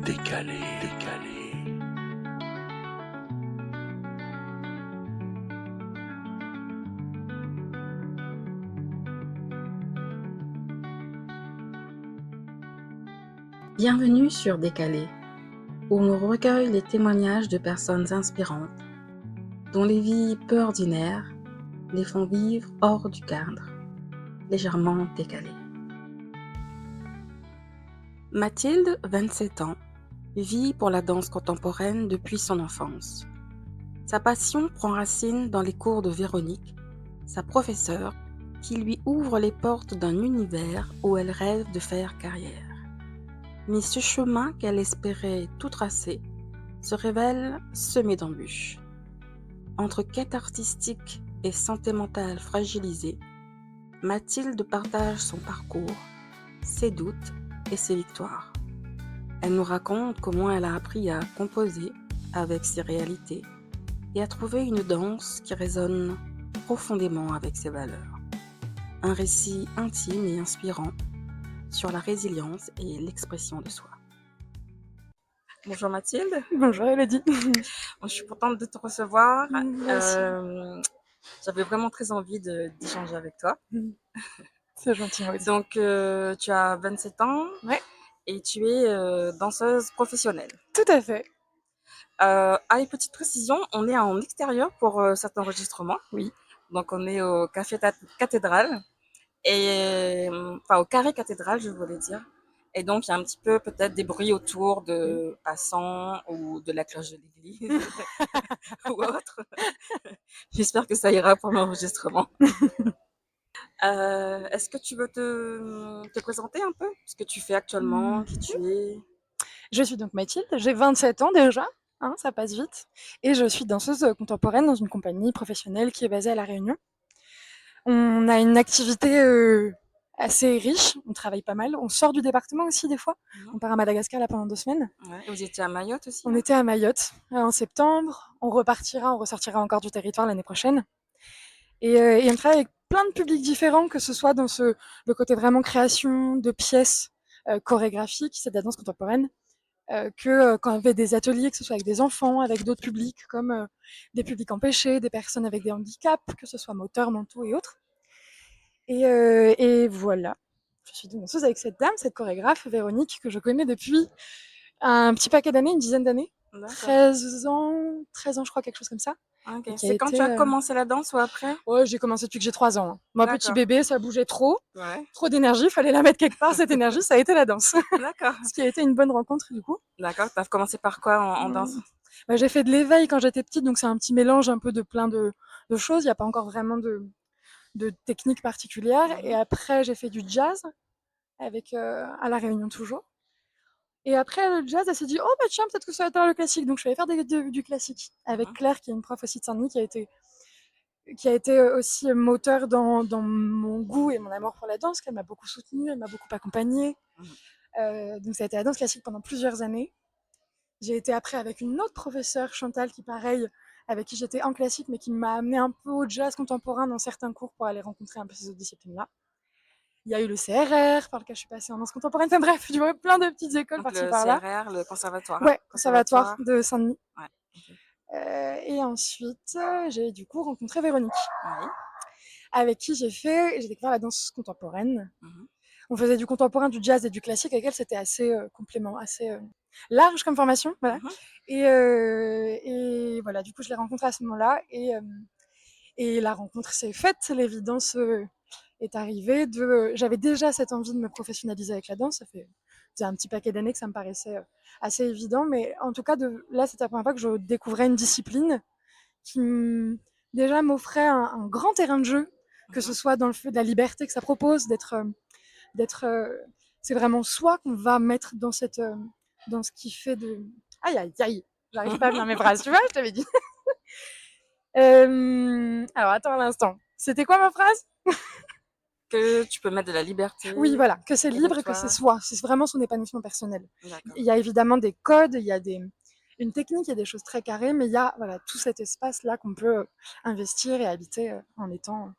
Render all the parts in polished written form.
décalé, décalé. Bienvenue sur Décalé, où on recueille les témoignages de personnes inspirantes, dont les vies peu ordinaires les font vivre hors du cadre, légèrement décalées. Mathilde, 27 ans, vit pour la danse contemporaine depuis son enfance. Sa passion prend racine dans les cours de Véronique, sa professeure, qui lui ouvre les portes d'un univers où elle rêve de faire carrière. Mais ce chemin qu'elle espérait tout tracer se révèle semé d'embûches. Entre quête artistique et santé mentale fragilisée, Mathilde partage son parcours, ses doutes et ses victoires. Elle nous raconte comment elle a appris à composer avec ses réalités et à trouver une danse qui résonne profondément avec ses valeurs. Un récit intime et inspirant sur la résilience et l'expression de soi. Bonjour Mathilde. Bonjour Elodie. Je suis contente de te recevoir. Merci. J'avais vraiment très envie d'échanger avec toi. C'est gentil, moi aussi. Donc, tu as 27 ans Ouais, et tu es danseuse professionnelle. tout à fait. Une petite précision, on est en extérieur pour cet enregistrement. Oui. Donc, on est au Café Cathédrale, et enfin au Carré Cathédrale, je voulais dire. Et donc, il y a un petit peu peut-être des bruits autour de passants ou de la cloche de l'église ou autre. J'espère que ça ira pour l'enregistrement. Est-ce que tu veux te présenter un peu ce que tu fais actuellement, qui tu es? Je suis donc Mathilde, j'ai 27 ans déjà, hein, ça passe vite, et je suis danseuse contemporaine dans une compagnie professionnelle qui est basée à La Réunion. On a une activité assez riche, on travaille pas mal, on sort du département aussi des fois, on part à Madagascar là pendant 2 semaines. Ouais. Et vous étiez à Mayotte aussi? On était à Mayotte en septembre, on ressortira encore du territoire l'année prochaine. Et on travaille avec plein de publics différents, que ce soit dans le côté vraiment création de pièces chorégraphiques, c'est de la danse contemporaine, quand on fait des ateliers, que ce soit avec des enfants, avec d'autres publics, comme des publics empêchés, des personnes avec des handicaps, que ce soit moteurs, mentaux et autres. Et voilà. Je suis danseuse avec cette dame, cette chorégraphe, Véronique, que je connais depuis un petit paquet d'années, une dizaine d'années. 13 ans, je crois, quelque chose comme ça. Ok. C'est quand tu as commencé la danse ou après? Ouais, j'ai commencé depuis que j'ai 3 ans. Moi, D'accord. petit bébé, ça bougeait trop. Ouais. Trop d'énergie, fallait la mettre quelque part. Cette énergie, ça a été la danse. D'accord. Ce qui a été une bonne rencontre, du coup. D'accord. Tu as commencé par quoi en danse? Bah, j'ai fait de l'éveil quand j'étais petite, donc c'est un petit mélange un peu de plein de choses. Il n'y a pas encore vraiment de technique particulière. Et après, j'ai fait du jazz avec à La Réunion toujours. Et après le jazz, elle s'est dit, oh bah tiens, peut-être que ça va être le classique. Donc je suis allée faire du classique avec Claire, qui est une prof aussi de Saint-Denis, qui a été aussi moteur dans mon goût et mon amour pour la danse, qu'elle m'a beaucoup soutenue, elle m'a beaucoup accompagnée. Donc ça a été la danse classique pendant plusieurs années. J'ai été après avec une autre professeure, Chantal, qui pareil, avec qui j'étais en classique, mais qui m'a amené un peu au jazz contemporain dans certains cours pour aller rencontrer un peu ces autres disciplines-là. Il y a eu le CRR, par lequel je suis passée en danse contemporaine. Enfin bref, tu vois, plein de petites écoles par-ci par-là. Le CRR, le conservatoire. Ouais, conservatoire de Saint-Denis. Ouais. Et ensuite, j'ai du coup rencontré Véronique, Oui. avec qui j'ai découvert la danse contemporaine. On faisait du contemporain, du jazz et du classique. Avec elle, c'était assez assez large comme formation. Voilà. Et voilà, du coup, je l'ai rencontrée à ce moment-là. Et la rencontre s'est faite, l'évidence est arrivée. J'avais déjà cette envie de me professionnaliser avec la danse. Ça faisait un petit paquet d'années que ça me paraissait assez évident. Mais en tout cas, là, c'était la première fois que je découvrais une discipline qui déjà m'offrait un grand terrain de jeu, que ce soit dans le fait de la liberté que ça propose, c'est vraiment soi qu'on va mettre dans dans ce qui fait de... Aïe, aïe, aïe, j'arrive pas à venir mes phrases, tu vois, je t'avais dit. Alors, attends un instant. C'était quoi ma phrase? Que tu peux mettre de la liberté. Oui, voilà, que c'est libre et que c'est soi. C'est vraiment son épanouissement personnel. D'accord. Il y a évidemment des codes, il y a une technique, il y a des choses très carrées, mais il y a voilà, tout cet espace-là qu'on peut investir et habiter en étant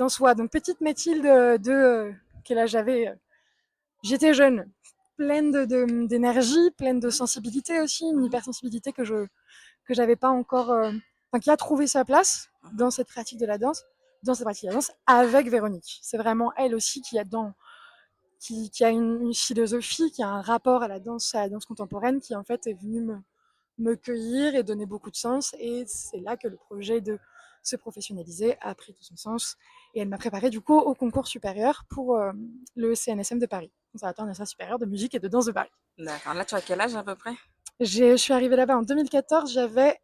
soi. Donc, petite Mathilde quel âge j'avais? J'étais jeune. pleine d'énergie, pleine de sensibilité aussi, une hypersensibilité que j'avais pas encore, qui a trouvé sa place dans cette pratique de la danse, avec Véronique. C'est vraiment elle aussi qui a une philosophie, qui a un rapport à la danse contemporaine, qui en fait est venue me cueillir et donner beaucoup de sens. Et c'est là que le projet de se professionnaliser a pris tout son sens. Et elle m'a préparé du coup au concours supérieur pour le CNSM de Paris, Conservatoire national supérieur de musique et de danse de Paris. D'accord. Là, tu as quel âge à peu près? Je suis arrivée là-bas en 2014, j'avais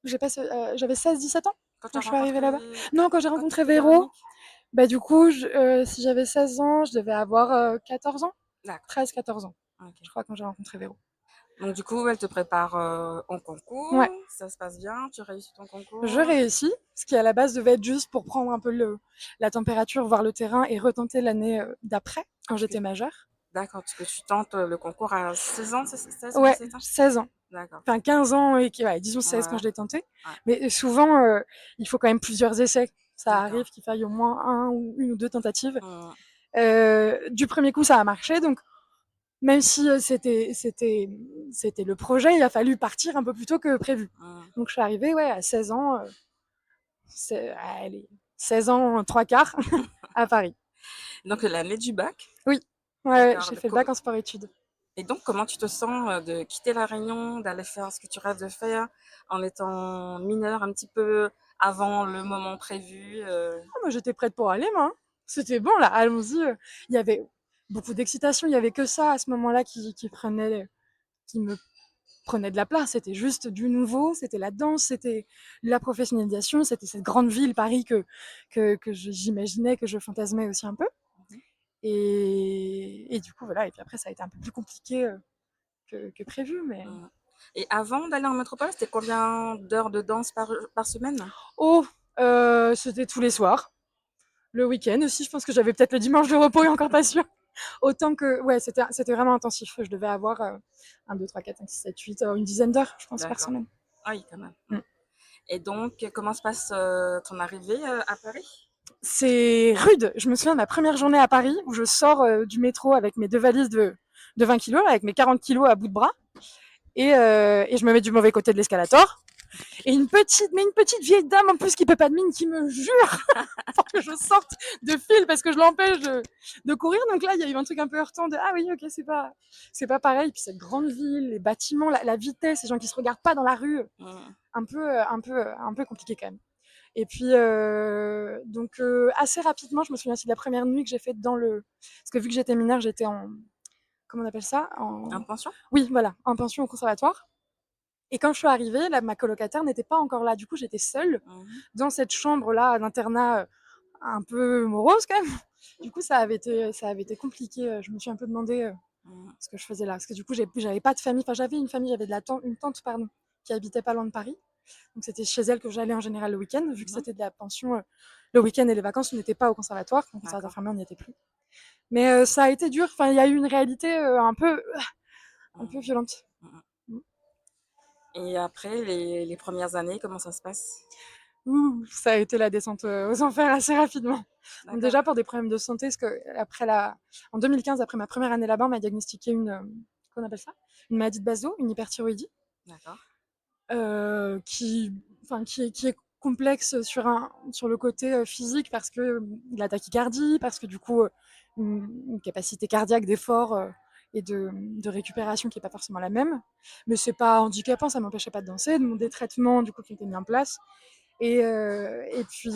16-17 ans Quand tu quand as je suis arrivée rencontré, là-bas. Non, quand j'ai rencontré Véro, Véronique? du coup, si j'avais 16 ans, je devais avoir 14 ans, D'accord. 13-14 ans, Ok. je crois, quand j'ai rencontré Véro. Donc, du coup, elle te prépare au concours. Ouais. Ça se passe bien? Tu réussis ton concours? Je réussis, ce qui à la base devait être juste pour prendre un peu la température, voir le terrain et retenter l'année d'après, quand j'étais majeure. D'accord, parce que tu tentes le concours à 16 ans, c'est 16 ou Ouais, 17 ans? 16 ans. D'accord. Enfin, 15 ans et disons 16 quand je l'ai tenté. Ouais. Mais souvent, il faut quand même plusieurs essais. Ça D'accord. arrive qu'il faille au moins une ou deux tentatives. Mmh. Du premier coup, ça a marché. Donc, même si c'était le projet, il a fallu partir un peu plus tôt que prévu. Donc, je suis arrivée à 16 ans. Allez, 16 ans, 3/4 à Paris. Donc, l'année du bac? Oui, ouais, D'accord. j'ai fait le bac en sport-études. Et donc, comment tu te sens de quitter La Réunion, d'aller faire ce que tu rêves de faire en étant mineure un petit peu avant le moment prévu? Moi, j'étais prête pour aller, moi. C'était bon, là, allons-y. Il y avait beaucoup d'excitation. Il y avait que ça à ce moment-là qui me prenait de la place. C'était juste du nouveau, c'était la danse, c'était la professionnalisation, c'était cette grande ville, Paris, que j'imaginais, que je fantasmais aussi un peu. Et du coup, voilà. Et puis après, ça a été un peu plus compliqué que prévu. Mais... Et avant d'aller en métropole, c'était combien d'heures de danse par semaine? Oh, c'était tous les soirs. Le week-end aussi, je pense que j'avais peut-être le dimanche de repos et encore pas sûr. Autant que, ouais, c'était vraiment intensif. Je devais avoir 1, 2, 3, 4, 5, 6, 7, 8, une dizaine d'heures, je pense, par semaine. Ah oui, quand même. Et donc, comment se passe ton arrivée à Paris? C'est rude. Je me souviens de ma première journée à Paris où je sors du métro avec mes 2 valises de 20 kilos, avec mes 40 kilos à bout de bras. Et je me mets du mauvais côté de l'escalator. Et une petite vieille dame en plus qui peut pas de mine qui me jure pour que je sorte de fil parce que je l'empêche de courir. Donc là, il y a eu un truc un peu heurtant de ah oui, ok, c'est pas pareil. Puis cette grande ville, les bâtiments, la vitesse, les gens qui se regardent pas dans la rue, un peu compliqué quand même. Et puis donc assez rapidement, je me souviens aussi de la première nuit que j'ai faite parce que vu que j'étais mineure, j'étais en comment on appelle ça, En pension? Oui, voilà, en pension au conservatoire. Et quand je suis arrivée, ma colocataire n'était pas encore là. Du coup, j'étais seule dans cette chambre-là d'internat un peu morose quand même. Du coup, ça avait été compliqué. Je me suis un peu demandé ce que je faisais là. Parce que du coup, j'avais pas de famille. Enfin, j'avais une famille, j'avais une tante, pardon, qui habitait pas loin de Paris. Donc, c'était chez elle que j'allais en général le week-end. Vu que c'était de la pension, le week-end et les vacances, on n'était pas au conservatoire. Au conservatoire fermé, on n'y était plus. Mais ça a été dur. Enfin, il y a eu une réalité un peu violente. Et après, les premières années, comment ça se passe? Ça a été la descente aux enfers assez rapidement. Donc déjà pour des problèmes de santé, parce que en 2015, après ma première année là-bas, on m'a diagnostiqué qu'on appelle ça, une maladie de base d'eau, une hyperthyroïdie, qui est complexe sur le côté physique parce que de la tachycardie, parce que du coup une capacité cardiaque d'effort et de récupération qui n'est pas forcément la même. Mais c'est pas handicapant, ça m'empêchait pas de danser, des traitements du coup qui étaient mis en place. Et puis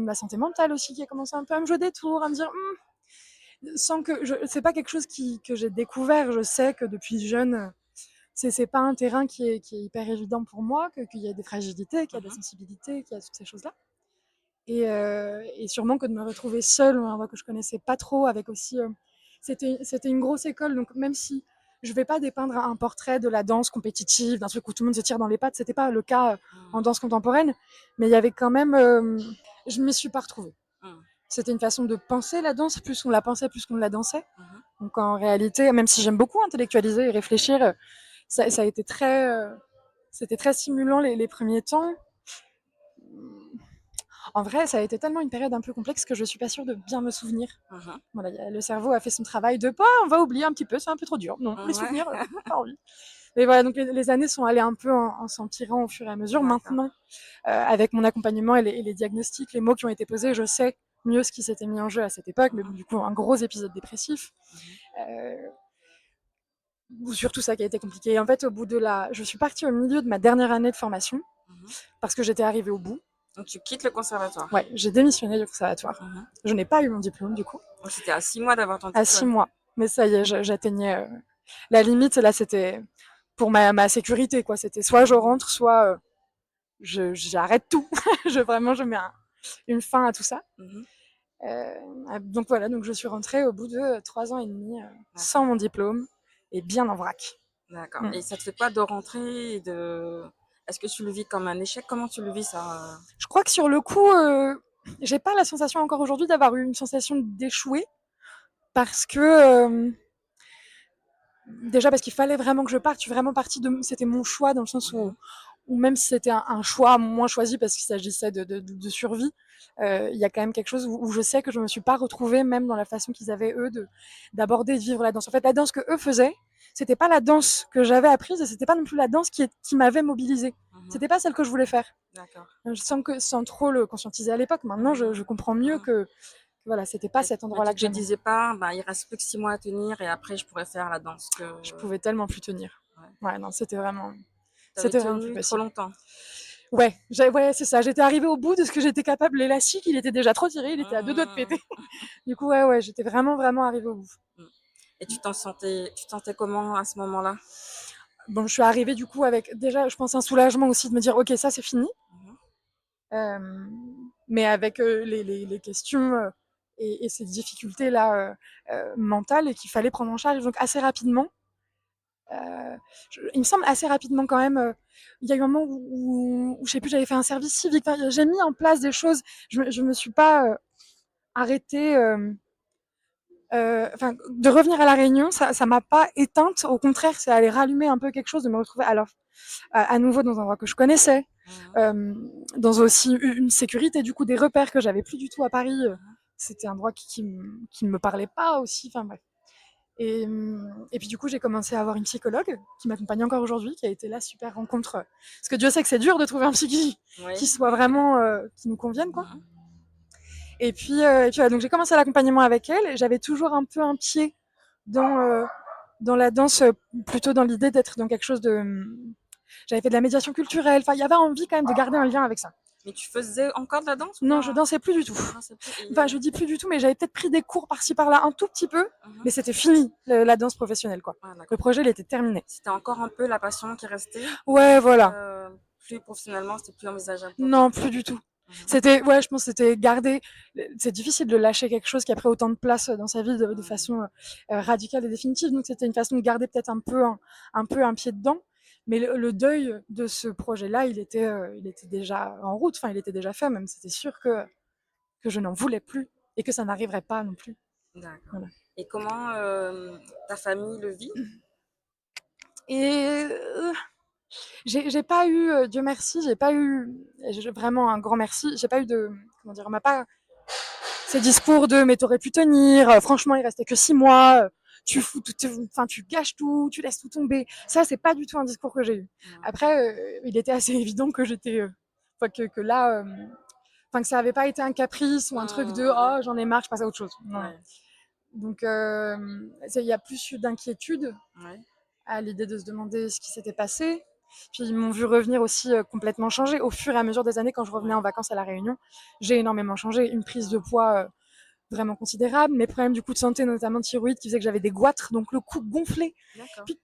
la santé mentale aussi qui a commencé un peu à me jouer des tours, à me dire sans que c'est pas quelque chose que j'ai découvert. Je sais que depuis jeune, c'est pas un terrain qui est hyper évident pour moi, qu'il y a des fragilités, qu'il y a des sensibilités, qu'il y a toutes ces choses-là. Et sûrement que de me retrouver seule, un endroit que je connaissais pas trop, avec aussi c'était une grosse école, donc même si je vais pas dépeindre un portrait de la danse compétitive, d'un truc où tout le monde se tire dans les pattes, c'était pas le cas en danse contemporaine, mais il y avait quand même, je m'y suis pas retrouvée. C'était une façon de penser la danse, plus on la pensait, plus qu'on la dansait. Donc en réalité, même si j'aime beaucoup intellectualiser et réfléchir, ça a été c'était très stimulant les premiers temps. En vrai, ça a été tellement une période un peu complexe que je suis pas sûre de bien me souvenir. Mhm. Voilà, le cerveau a fait son travail de pas, on va oublier un petit peu, c'est un peu trop dur. Non, les Ouais, souvenirs, pas envie. Mais voilà, donc les années sont allées un peu en s'empirant au fur et à mesure. d'accord. Maintenant, avec mon accompagnement et les diagnostics, les mots qui ont été posés, je sais mieux ce qui s'était mis en jeu à cette époque, mais bon, du coup, un gros épisode dépressif. Mhm. Euh, Surtout ça qui a été compliqué. Et en fait, je suis partie au milieu de ma dernière année de formation Mhm. parce que j'étais arrivée au bout. Donc tu quittes le conservatoire. Ouais, j'ai démissionné du conservatoire. Mhm. Je n'ai pas eu mon diplôme du coup. Donc c'était à 6 mois d'avoir ton À 6 diplôme. mois. Mais ça y est, j'atteignais la limite. Là, c'était pour ma sécurité, quoi. C'était soit je rentre, soit j'arrête tout. Je mets une fin à tout ça. Mhm. Donc voilà, donc je suis rentrée au bout de 3 ans et demi sans mon diplôme et bien en vrac. D'accord. Mm. Et ça te fait quoi de rentrer et de... Est-ce que tu le vis comme un échec? Comment tu le vis ça? Je crois que sur le coup, j'ai pas la sensation encore aujourd'hui d'avoir eu une sensation d'échouer parce que déjà parce qu'il fallait vraiment que je parte. Je suis vraiment partie de, c'était mon choix dans le sens où, Mhm. ou même si c'était un choix moins choisi parce qu'il s'agissait de survie, il y a quand même quelque chose où je sais que je me suis pas retrouvée même dans la façon qu'ils avaient eux d'aborder et de vivre la danse. En fait, la danse que eux faisaient, c'était pas la danse que j'avais apprise et c'était pas non plus la danse qui m'avait mobilisée. Mhm. C'était pas celle que je voulais faire. D'accord. Sans trop le conscientiser à l'époque. Maintenant, je comprends mieux Mhm. que voilà, c'était pas cet Mais endroit-là tu que te j'aimais. disais pas, bah, il reste plus que 6 mois à tenir et après je pourrais faire la danse que... Je pouvais tellement plus tenir. Ouais. Ouais, non, T'avais c'était vraiment plus tenu trop possible. longtemps. Ouais, ouais, c'est ça. J'étais arrivée au bout de ce que j'étais capable. L'élastique, il était déjà trop tiré, il était à 2 doigts de péter. Mhm. Du coup, ouais, j'étais vraiment arrivée au bout. Et tu te sentais comment à ce moment-là? Bon, je suis arrivée du coup avec déjà, je pense, un soulagement aussi de me dire, ok, ça c'est fini. Mhm. Euh, mais avec les questions et ces difficultés là mentales et qu'il fallait prendre en charge. Donc assez rapidement, il me semble assez rapidement quand même. Il y a eu un moment où je sais plus, j'avais fait un service civique. Enfin, j'ai mis en place des choses. Je me suis pas arrêtée. Enfin, de revenir à la Réunion, ça m'a pas éteinte. Au contraire, c'est aller rallumer un peu quelque chose, de me retrouver alors à nouveau dans un endroit que je connaissais, Mhm. euh, dans aussi une sécurité, du coup des repères que j'avais plus du tout à Paris. Mhm. C'était un endroit qui ne me parlait pas aussi. Enfin bref. Et puis du coup, j'ai commencé à avoir une psychologue qui m'accompagne encore aujourd'hui, qui a été la super rencontre. Parce que Dieu sait que c'est dur de trouver un psy Oui. qui soit vraiment, qui nous convienne, quoi. Mhm. Et puis ouais, donc j'ai commencé l'accompagnement avec elle. Et j'avais toujours un peu un pied dans, dans la danse, plutôt dans l'idée d'être dans quelque chose de... J'avais fait de la médiation culturelle. Enfin, il y avait envie quand même de garder un lien avec ça. Mais tu faisais encore de la danse ou Non, je pas? dansais plus du tout. Non, c'est plus. Enfin, je dis plus du tout, mais j'avais peut-être pris des cours par-ci par-là un tout petit peu, Mhm. mais c'était fini, la danse professionnelle, quoi. Ah, Le d'accord. projet, il était terminé. C'était encore un peu la passion qui restait, Ouais, voilà. plus professionnellement, c'était plus envisageable pour toi. Non, plus du tout. Mhm. C'était, ouais, je pense que c'était garder. C'est difficile de lâcher quelque chose qui a pris autant de place dans sa vie de façon radicale et définitive. Donc c'était une façon de garder peut-être un peu un pied dedans. Mais le deuil de ce projet-là, il était déjà en route. Enfin, il était déjà fait. Même c'était sûr que je n'en voulais plus et que ça n'arriverait pas non plus. D'accord. Voilà. Et comment ta famille le vit? Et j'ai pas eu, Dieu merci, j'ai pas eu vraiment un grand merci. J'ai pas eu de, comment dire, on m'a pas ces discours de mais t'aurais pu tenir, franchement il restait que 6 mois, tu fous tout, enfin tu gâches tout, tu laisses tout tomber. Ça c'est pas du tout un discours que j'ai eu. Mhm. Après, il était assez évident que j'étais, enfin que là, enfin que ça avait pas été un caprice ou un truc de Mhm. oh j'en ai marre, je passe à autre chose. Non. Ouais. Donc il y a plus eu d'inquiétude Ouais. à l'idée de se demander ce qui s'était passé. Puis ils m'ont vu revenir aussi complètement changé au fur et à mesure des années quand je revenais Ouais. en vacances à La Réunion. J'ai énormément changé, une prise de poids vraiment considérable, mes problèmes du coup de santé, notamment de thyroïde, qui faisaient que j'avais des goitres, donc le cou gonflé. D'accord. Puis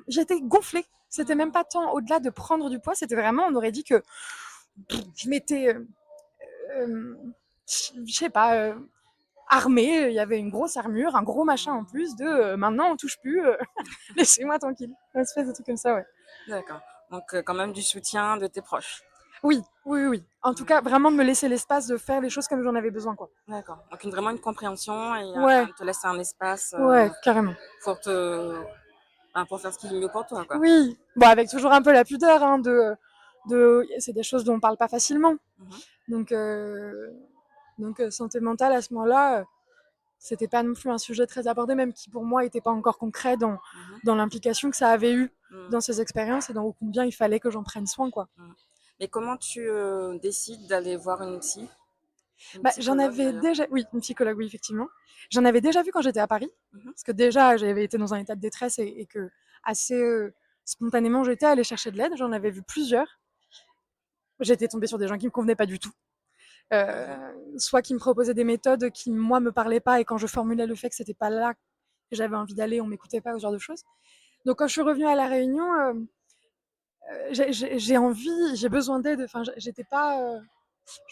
j'étais gonflée. C'était même Mhm. pas tant au-delà de prendre du poids, c'était vraiment, on aurait dit que je m'étais, euh, je sais pas, armée, il y avait une grosse armure, un gros machin en plus de maintenant on touche plus, laissez-moi tranquille. Une espèce de truc comme ça, ouais. D'accord. Donc quand même du soutien de tes proches. Oui, oui, oui, oui. En tout cas, Mhm. vraiment de me laisser l'espace de faire les choses comme j'en avais besoin, quoi. D'accord. Donc vraiment une compréhension et Ouais, te laisser un espace ouais, carrément. pour pour faire ce qui est mieux pour toi, quoi. Oui, bon, avec toujours un peu la pudeur, hein, c'est des choses dont on parle pas facilement. Mhm. Donc, santé mentale à ce moment-là, c'était pas non plus un sujet très abordé, même qui pour moi était pas encore concret dans l'implication que ça avait eu Mhm. dans ces expériences et dans combien il fallait que j'en prenne soin, quoi. Mais comment tu décides d'aller voir une une Bah, j'en psychologue avais d'ailleurs? déjà, oui, une psychologue, oui, effectivement. J'en avais déjà vu quand j'étais à Paris, Mhm. parce que déjà j'avais été dans un état de détresse et que assez spontanément j'étais allée chercher de l'aide. J'en avais vu plusieurs. J'étais tombée sur des gens qui me convenaient pas du tout. Soit qui me proposaient des méthodes qui moi me parlaient pas et quand je formulais le fait que c'était pas là que j'avais envie d'aller, on m'écoutait pas, ce genre de choses. Donc quand je suis revenue à la Réunion, j'ai besoin d'aide. Enfin, j'étais pas,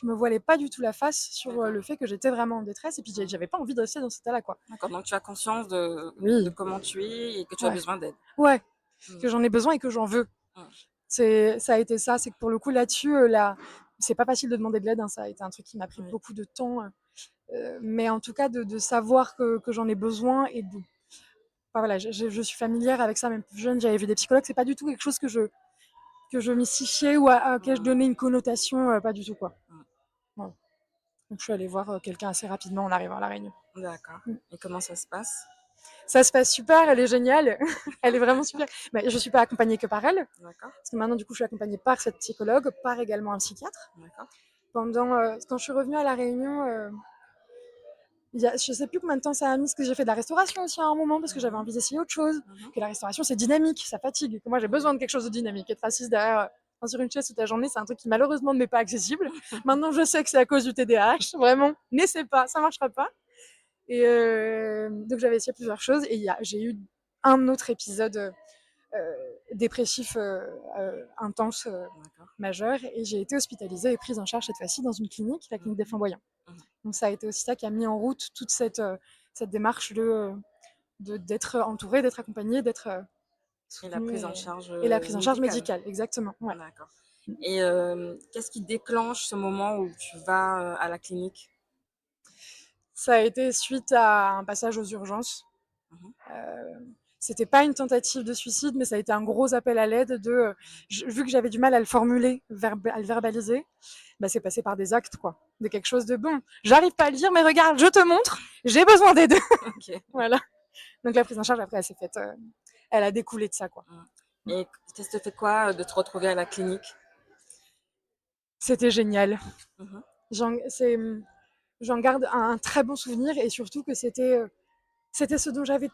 je me voilais pas du tout la face sur D'accord. le fait que j'étais vraiment en détresse et puis j'avais pas envie de rester dans cet état-là, quoi. D'accord, donc tu as conscience de Oui, comment tu es et que tu as ouais, besoin d'aide. ouais, Mm. que j'en ai besoin et que j'en veux. Mm. Ça a été ça, c'est que pour le coup là-dessus, c'est pas facile de demander de l'aide, hein, ça a été un truc qui m'a pris Oui. beaucoup de temps, mais en tout cas de savoir que j'en ai besoin et de, enfin, voilà, je suis familière avec ça, même plus jeune, j'avais vu des psychologues, c'est pas du tout quelque chose que je mystifiais ou à auquel je Mm. donnais une connotation, pas du tout, quoi. Mm. Voilà. Donc je suis allée voir quelqu'un assez rapidement en arrivant à La Réunion. D'accord. Mm. Et comment ça se passe? Ça se passe super, elle est géniale, elle est vraiment super. Mais je suis pas accompagnée que par elle, D'accord. parce que maintenant du coup je suis accompagnée par cette psychologue, par également un psychiatre. D'accord. Quand je suis revenue à La Réunion, je sais plus combien de temps ça a mis, parce que j'ai fait de la restauration aussi à un moment, parce que j'avais envie d'essayer autre chose. Mhm. Que la restauration c'est dynamique, ça fatigue. Que moi j'ai besoin de quelque chose de dynamique. Être assise derrière sur une chaise toute la journée, c'est un truc qui malheureusement ne m'est pas accessible. Maintenant je sais que c'est à cause du TDAH, vraiment, n'essaie pas, ça marchera pas. Et donc j'avais essayé plusieurs choses et j'ai eu un autre épisode dépressif intense, D'accord. majeur, et j'ai été hospitalisée et prise en charge cette fois-ci dans une clinique, la clinique des Flamboyants. Mhm. Donc ça a été aussi ça qui a mis en route toute cette démarche d'être entourée, d'être accompagnée, d'être Et la soutenue prise en charge et la prise en charge médicale. médicale, exactement. Ouais. D'accord. Et qu'est-ce qui déclenche ce moment où tu vas à la clinique? Ça a été suite à un passage aux urgences. Mhm. C'était pas une tentative de suicide, mais ça a été un gros appel à l'aide vu que j'avais du mal à le formuler, à le verbaliser, bah, c'est passé par des actes, quoi. De quelque chose de bon. J'arrive pas à le dire, mais regarde, je te montre, j'ai besoin d'aide. Ok. Voilà. Donc la prise en charge, après, elle s'est faite, elle a découlé de ça, quoi. Mm. Et ça te fait quoi de te retrouver à la clinique? C'était génial. Mhm. J'en, c'est, J'en garde un très bon souvenir et surtout que c'était ce dont j'avais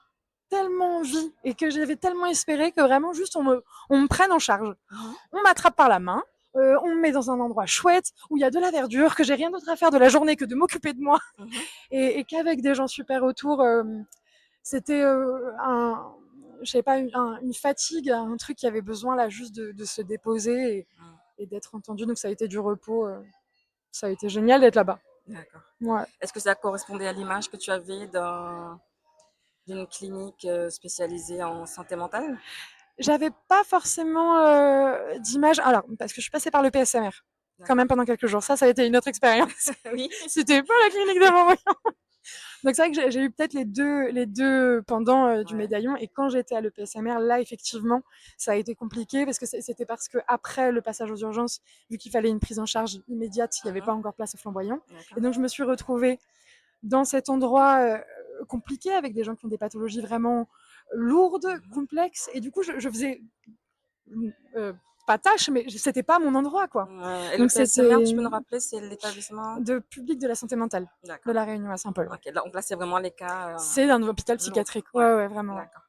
tellement envie et que j'avais tellement espéré que vraiment juste on me prenne en charge. Mhm. On m'attrape par la main, on me met dans un endroit chouette où il y a de la verdure, que j'ai rien d'autre à faire de la journée que de m'occuper de moi Mhm. et qu'avec des gens super autour, c'était je sais pas, une fatigue, un truc qui avait besoin là juste de se déposer Mm. et d'être entendu. Donc ça a été du repos, ça a été génial d'être là-bas. D'accord. Ouais. Est-ce que ça correspondait à l'image que tu avais d'une clinique spécialisée en santé mentale? J'avais pas forcément d'image. Alors, parce que je suis passée par le PSMR quand D'accord. même pendant quelques jours. Ça a été une autre expérience. Oui. C'était pas la clinique de mon voyant. Donc c'est vrai que j'ai eu peut-être les deux pendant du Ouais. médaillon. Et quand j'étais à l'EPSMR, là, effectivement, ça a été compliqué parce que c'était parce que après le passage aux urgences, vu qu'il fallait une prise en charge immédiate, il n'y avait Mhm. pas encore place au flamboyant. D'accord. Et donc je me suis retrouvée dans cet endroit compliqué avec des gens qui ont des pathologies vraiment lourdes, Mhm. complexes. Et du coup, je faisais pas tâche, mais c'était pas mon endroit, quoi. Ouais. Et le Donc PSMR, c'était tu peux nous rappeler, c'est l'établissement? de public de la santé mentale de D'accord. la Réunion à Saint-Paul. Ouais. Ok, donc là, c'est vraiment les cas C'est un hôpital lourds. psychiatrique. Ouais. Ouais, ouais, vraiment. Ouais. D'accord.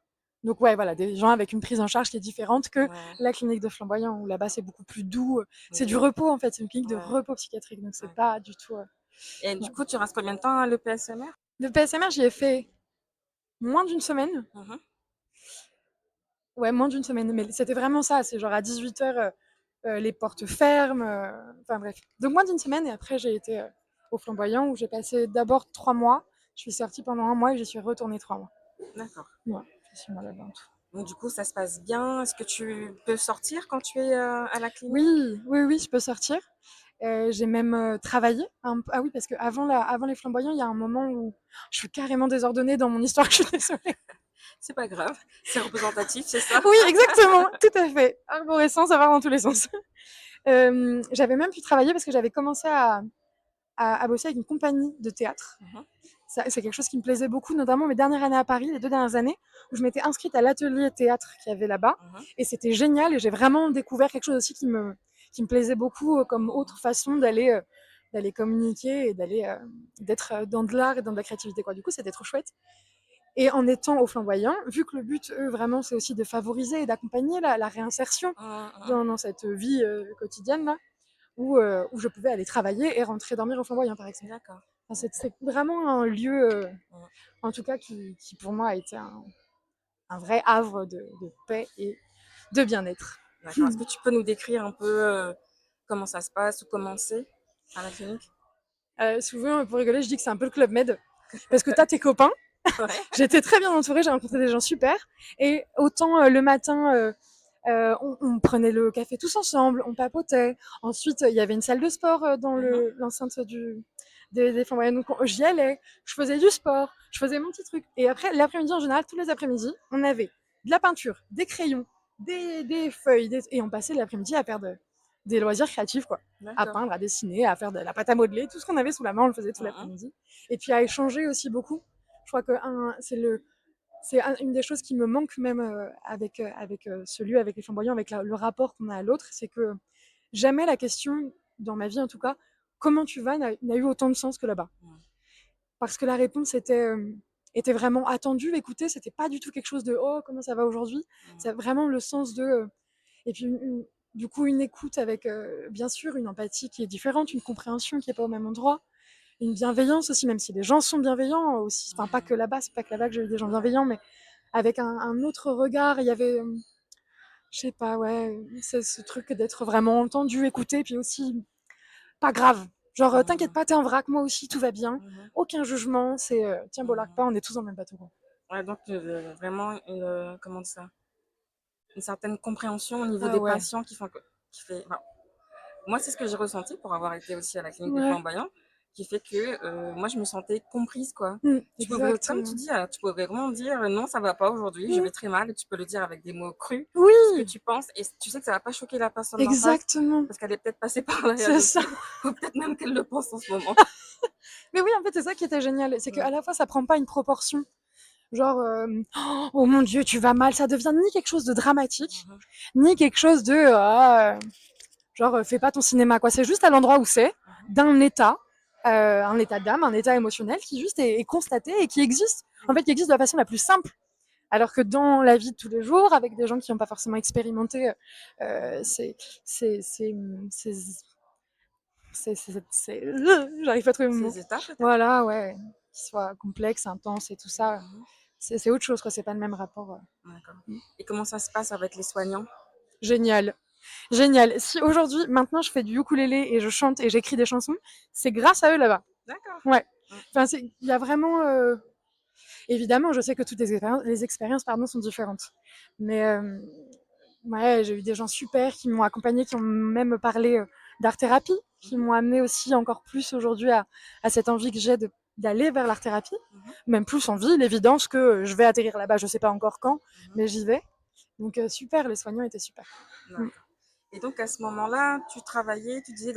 Donc ouais, voilà, des gens avec une prise en charge qui est différente que Ouais. la clinique de Flamboyant où là-bas c'est beaucoup plus doux. C'est du Oui. repos en fait, c'est une clinique de Ouais. repos psychiatrique, donc c'est Ouais. pas du tout. Et Ouais. du coup, tu restes combien de temps à l'EPSMR? Le PSMR, j'y ai fait moins d'une semaine. Mhm. Ouais, moins d'une semaine, mais c'était vraiment ça. C'est genre à 18h, les portes ferment. Enfin bref. Donc moins d'une semaine et après j'ai été au Flamboyant où j'ai passé d'abord 3 mois. Je suis sortie pendant un mois et je suis retournée 3 mois. D'accord. Ouais, je suis mal là-bas en tout. Donc, du coup, ça se passe bien. Est-ce que tu peux sortir quand tu es à la clinique? Oui, oui, oui, je peux sortir. J'ai même travaillé. Ah oui, parce que avant les Flamboyants, il y a un moment où je suis carrément désordonnée dans mon histoire. Je suis désolée. C'est pas grave, c'est représentatif, c'est ça? Oui, exactement, tout à fait. Arborescence, ça va dans tous les sens. J'avais même pu travailler parce que j'avais commencé à bosser avec une compagnie de théâtre. Mmh. C'est quelque chose qui me plaisait beaucoup, notamment mes dernières années à Paris, les 2 dernières années, où je m'étais inscrite à l'atelier théâtre qu'il y avait là-bas. Mmh. Et c'était génial. Et j'ai vraiment découvert quelque chose aussi qui me plaisait beaucoup comme autre façon d'aller communiquer et d'être dans de l'art et dans de la créativité, quoi. Du coup, c'était trop chouette. Et en étant au flamboyant, vu que le but, eux, vraiment, c'est aussi de favoriser et d'accompagner la réinsertion Mmh mh. dans cette vie quotidienne, là, où je pouvais aller travailler et rentrer dormir au flamboyant, par exemple. D'accord. Enfin, c'est vraiment un lieu, Mmh. en tout cas, qui pour moi a été un vrai havre de paix et de bien-être. D'accord. Est-ce que tu peux nous décrire un peu, comment ça se passe ou comment c'est à la clinique? Souvent, pour rigoler, je dis que c'est un peu le Club Med, parce que t'as tes copains. Ouais. J'étais très bien entourée, j'ai rencontré des gens super. Et autant le matin, on prenait le café tous ensemble, on papotait. Ensuite, il y avait une salle de sport dans Mmh. l'enceinte des Flamboyants. Donc, j'y allais, je faisais du sport, je faisais mon petit truc. Et après, l'après-midi, en général, tous les après-midi, on avait de la peinture, des crayons, des feuilles, et on passait l'après-midi à faire des loisirs créatifs, quoi. À D'accord. peindre, à dessiner, à faire de la pâte à modeler, tout ce qu'on avait sous la main, on le faisait tout Mmh mh. l'après-midi. Et puis à échanger aussi beaucoup. Je crois que c'est une des choses qui me manque même avec ce lieu, avec les flamboyants, avec le rapport qu'on a à l'autre, c'est que jamais la question, dans ma vie en tout cas, comment tu vas, n'a eu autant de sens que là-bas. Mmh. Parce que la réponse était vraiment attendue, écoutée, c'était pas du tout quelque chose de oh, comment ça va aujourd'hui. Mmh. C'est vraiment le sens et puis du coup, une écoute avec, bien sûr, une empathie qui est différente, une compréhension qui est pas au même endroit, une bienveillance aussi, même si les gens sont bienveillants aussi. Enfin, pas que là-bas, c'est pas que là-bas que j'ai eu des gens bienveillants, mais avec un autre regard. Il y avait, je sais pas, ouais, c'est ce truc d'être vraiment entendu, écouté, puis aussi pas grave. Genre, t'inquiète Mmh. pas, t'es en vrac, moi aussi, tout va bien. Mmh. Aucun jugement, c'est tiens, bollarde Mmh. pas, on est tous dans le même bateau, quoi. Ouais, donc vraiment une, comment dire ça? Une certaine compréhension au niveau Ah des ouais. patients qui fait enfin, moi, c'est ce que j'ai ressenti pour avoir été aussi à la clinique des Ouais. flamboyants, qui fait que, moi, je me sentais comprise, quoi. Tu pouvais comme tu Exactement. dis, tu pouvais vraiment dire: «Non, ça va pas aujourd'hui, je Mm. vais très mal» et tu peux le dire avec des mots crus, ce que Oui, tu penses et tu sais que ça va pas choquer la personne d'en face exactement. parce qu'elle est peut-être passée par là elle C'est ça. aussi ou peut-être même qu'elle le pense en ce moment. Mais oui, en fait, c'est ça qui était génial. C'est Mmh. qu'à la fois, ça prend pas une proportion. Genre, oh mon Dieu, tu vas mal. Ça devient ni quelque chose de dramatique, Mmh. ni quelque chose de, genre, fais pas ton cinéma, quoi. C'est juste à l'endroit où c'est, Mmh. d'un état, un état d'âme, un état émotionnel qui juste est constaté et qui existe. En fait, qui existe de la façon la plus simple. Alors que dans la vie de tous les jours, avec des gens qui n'ont pas forcément expérimenté, c'est, c'est, c'est, c'est, j'arrive pas à trouver mon mot. Ces étapes peut-être? Voilà, ouais, qui soit complexe, intense et tout ça, Mmh. c'est autre chose, quoi. C'est pas le même rapport. D'accord et comment ça se passe avec les soignants? Génial, génial. Si aujourd'hui, maintenant, je fais du ukulélé et je chante et j'écris des chansons, c'est grâce à eux là-bas. D'accord. Ouais. Mmh. Enfin, il y a vraiment. Évidemment, je sais que toutes les expériences pardon, sont différentes. Mais ouais, j'ai eu des gens super qui m'ont accompagnée, qui ont même parlé d'art-thérapie, qui Mmh. m'ont amené aussi encore plus aujourd'hui à cette envie que j'ai d'aller vers l'art-thérapie. Mmh. Même plus envie, l'évidence que je vais atterrir là-bas, je sais pas encore quand, Mmh. mais j'y vais. Donc super, les soignants étaient super. Mm. D'accord. Et donc à ce moment-là, tu travaillais, tu disais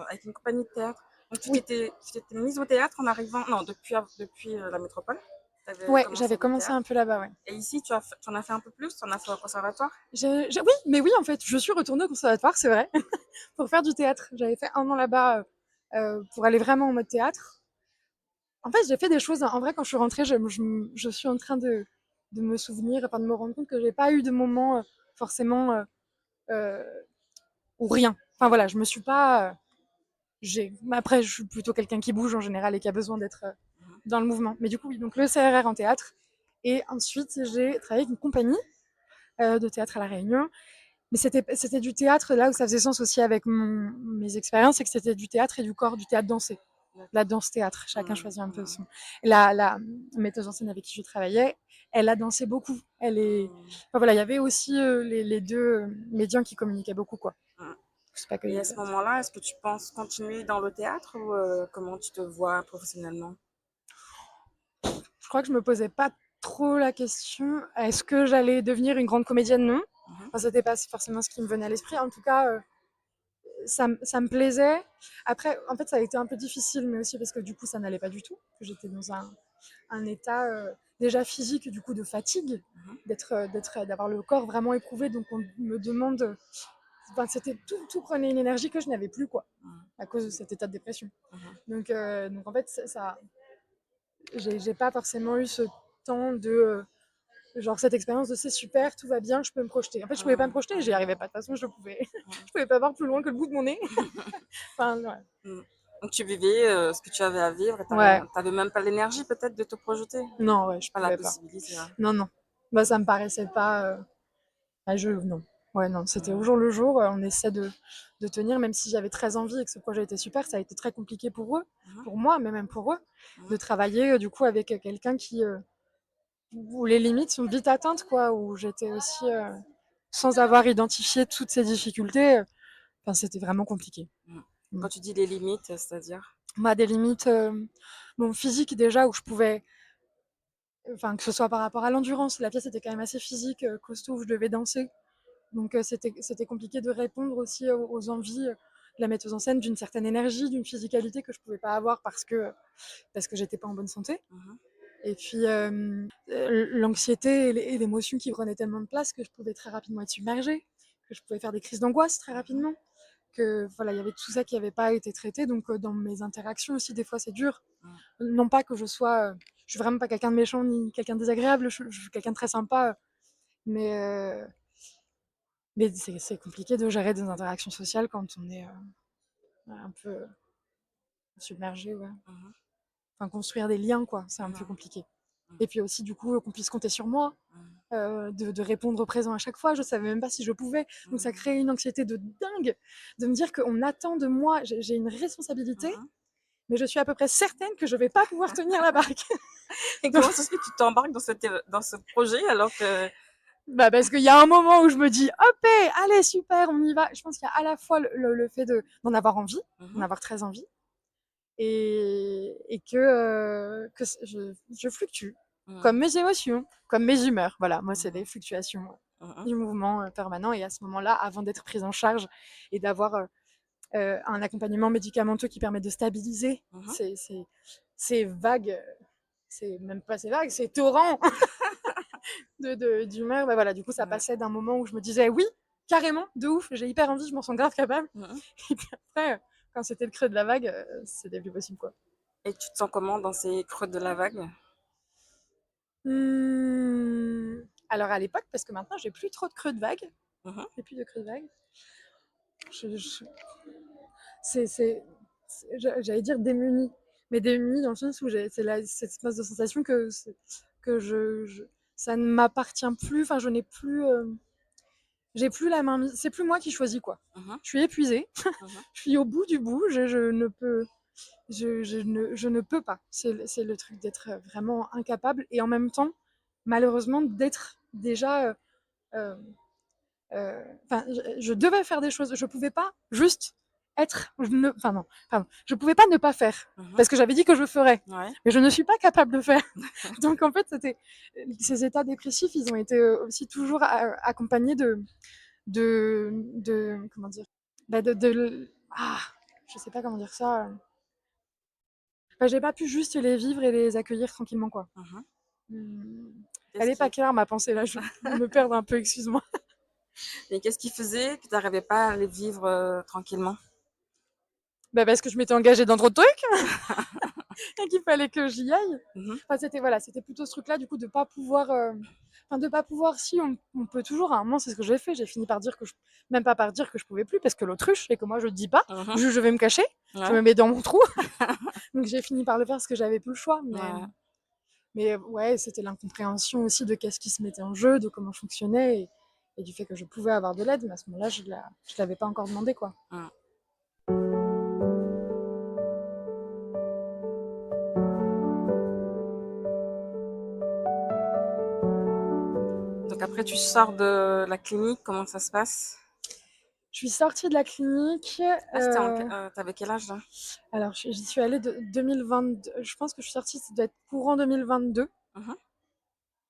avec une compagnie de théâtre. Donc Oui, tu t'étais mise au théâtre en arrivant, non, depuis la métropole. Tu avais ouais, commencé j'avais le commencé théâtre. un peu là-bas, ouais. Et ici, tu en as fait un peu plus, tu en as fait au conservatoire. Oui, mais oui, en fait, je suis retournée au conservatoire, c'est vrai, pour faire du théâtre. J'avais fait un an là-bas pour aller vraiment en mode théâtre. En fait, j'ai fait des choses. En vrai, quand je suis rentrée, je suis en train de me souvenir, enfin de me rendre compte que j'ai pas eu de moment forcément euh, ou rien. Enfin voilà, je me suis pas. Mais après, je suis plutôt quelqu'un qui bouge en général et qui a besoin d'être Mhm. dans le mouvement. Mais du coup, oui, donc le CRR en théâtre. Et ensuite, j'ai travaillé avec une compagnie de théâtre à La Réunion. Mais c'était du théâtre là où ça faisait sens aussi avec mes expériences, c'est que c'était du théâtre et du corps, du théâtre dansé. La D'accord. danse-théâtre, chacun Mhm, choisit un peu mhm, son. La metteuse en scène avec qui je travaillais, elle a dansé beaucoup. mhm, Enfin, voilà, il y avait aussi les deux médiums qui communiquaient beaucoup, quoi. mhm. C'est pas que Et du à ce théâtre. moment-là, est-ce que tu penses continuer dans le théâtre ou comment tu te vois professionnellement? Je crois que je me posais pas. trop la question. Est-ce que j'allais devenir une grande comédienne? Non. Mhm. Enfin, c'était pas forcément ce qui me venait à l'esprit. En tout cas, ça me plaisait. Après, en fait, ça a été un peu difficile, mais aussi parce que du coup, ça n'allait pas du tout. Que j'étais dans un état déjà physique, du coup, de fatigue, d'avoir le corps vraiment éprouvé. Donc, on me demande. Enfin, tout prenait une énergie que je n'avais plus, quoi, Mhm. à cause de cet état de dépression. Mhm. Donc en fait, j'ai pas forcément eu ce temps de genre cette expérience de c'est super, tout va bien, je peux me projeter. En fait, je pouvais pas me projeter, j'y arrivais pas. De toute façon, je pouvais pas voir plus loin que le bout de mon nez. Enfin, ouais. Mhm. Donc tu vivais ce que tu avais à vivre et Ouais. t'avais même pas l'énergie peut-être de te projeter, Non, ouais, je pas la pouvais pas. possibilité. Hein. Non, non. Bah, ça me paraissait pas. Non. Ouais, non, c'était au Mhm. jour le jour. On essaie de tenir, même si j'avais très envie et que ce projet était super, ça a été très compliqué pour eux, Mhm. pour moi, mais même pour eux, de Mhm. travailler du coup avec quelqu'un où les limites sont vite atteintes, quoi, où j'étais aussi, sans avoir identifié toutes ces difficultés, enfin, c'était vraiment compliqué. Mhm. Mm. Quand tu dis les limites, c'est-à-dire? Moi, des limites bon, physiques déjà, où je pouvais, enfin, que ce soit par rapport à l'endurance, la pièce était quand même assez physique, costaud, où je devais danser. Donc c'était compliqué de répondre aussi aux envies de la metteuse en scène d'une certaine énergie, d'une physicalité que je pouvais pas avoir parce que j'étais pas en bonne santé. Mhm. Et puis l'anxiété et l'émotion qui prenaient tellement de place que je pouvais très rapidement être submergée, que je pouvais faire des crises d'angoisse très Mhm. rapidement, que voilà, il y avait tout ça qui n'avait pas été traité. Donc dans mes interactions aussi, des fois c'est dur. Mhm. Non pas que je suis vraiment pas quelqu'un de méchant ni quelqu'un de désagréable, je suis quelqu'un de très sympa, mais euh, mais c'est compliqué de gérer des interactions sociales quand on est un peu submergé, ouais. Mhm. Enfin, construire des liens, quoi, c'est un peu Mhm. compliqué. Mhm. Et puis aussi, du coup, qu'on puisse compter sur moi, de répondre présent à chaque fois. Je savais même pas si je pouvais. Donc ça crée une anxiété de dingue de me dire qu'on attend de moi. J'ai une responsabilité, Mhm. mais je suis à peu près certaine que je vais pas pouvoir tenir la barque. Et Donc, comment ça se fait que tu t'embarques dans ce projet alors que... bah parce qu'il y a un moment où je me dis, hop, allez, super, on y va. Je pense qu'il y a à la fois le fait d'en avoir envie, d'en Mhm. avoir très envie, et que je fluctue, Mhm. comme mes émotions, comme mes humeurs. Voilà, moi, c'est des Mhm. fluctuations Mhm. du mouvement permanent. Et à ce moment-là, avant d'être prise en charge et d'avoir un accompagnement médicamenteux qui permet de stabiliser Mhm. ces vagues, c'est même pas ces vagues, ces torrents d'humeur, bah voilà, du coup, ça Ouais. passait d'un moment où je me disais oui, carrément, de ouf, j'ai hyper envie, je m'en sens grave capable. Mhm. Et puis après, quand c'était le creux de la vague, c'était plus possible, quoi. Et tu te sens comment dans ces creux de la vague? Alors à l'époque, parce que maintenant j'ai plus trop de creux de vague, Mhm. j'ai plus de creux de vague. Je- c'est, j'allais dire démunie, mais démunie dans le sens où c'est cette espèce de sensation que ça ne m'appartient plus. Enfin, je n'ai plus, j'ai plus la main mise. C'est plus moi qui choisis, quoi. Mhm. Je suis épuisée, Mhm. je suis au bout du bout. Je ne peux, je ne peux pas. C'est le truc d'être vraiment incapable et en même temps, malheureusement, d'être déjà euh, enfin, je devais faire des choses. Je pouvais pas juste être. Enfin non, pardon. Je pouvais pas ne pas faire Mhm. parce que j'avais dit que je ferais, Ouais. mais je ne suis pas capable de faire. Donc en fait, c'était ces états dépressifs. Ils ont été aussi toujours accompagnés comment dire, bah je sais pas comment dire ça. Bah, j'ai pas pu juste les vivre et les accueillir tranquillement, quoi. Mhm. Hmm. Elle Qu'est-ce est pas qui... claire ma pensée là. Je vais me perdre un peu. Excuse-moi. Et qu'est-ce qui faisait que tu n'arrivais pas à les vivre tranquillement? Bah parce que je m'étais engagée dans trop de trucs. Et qu'il fallait que j'y aille. Mhm. Enfin, c'était voilà, c'était plutôt ce truc-là, du coup, de pas pouvoir. Enfin, de pas pouvoir, si on peut toujours, à un moment, c'est ce que j'ai fait. J'ai fini par dire même pas par dire que je pouvais plus, parce que l'autruche, et que moi je dis pas, Mhm. je vais me cacher, je Ouais. me mets dans mon trou. Donc j'ai fini par le faire parce que j'avais plus le choix. Ouais. Mais ouais, c'était l'incompréhension aussi de qu'est-ce qui se mettait en jeu, de comment je fonctionnais, et du fait que je pouvais avoir de l'aide, mais à ce moment-là, je l'avais pas encore demandé, quoi. Mhm. Donc après, tu sors de la clinique, comment ça se passe? Je suis sortie de la clinique. Là, t'avais quel âge là? Alors, j'y suis allée de 2022. Je pense que je suis sortie, ça doit être courant 2022. Mhm.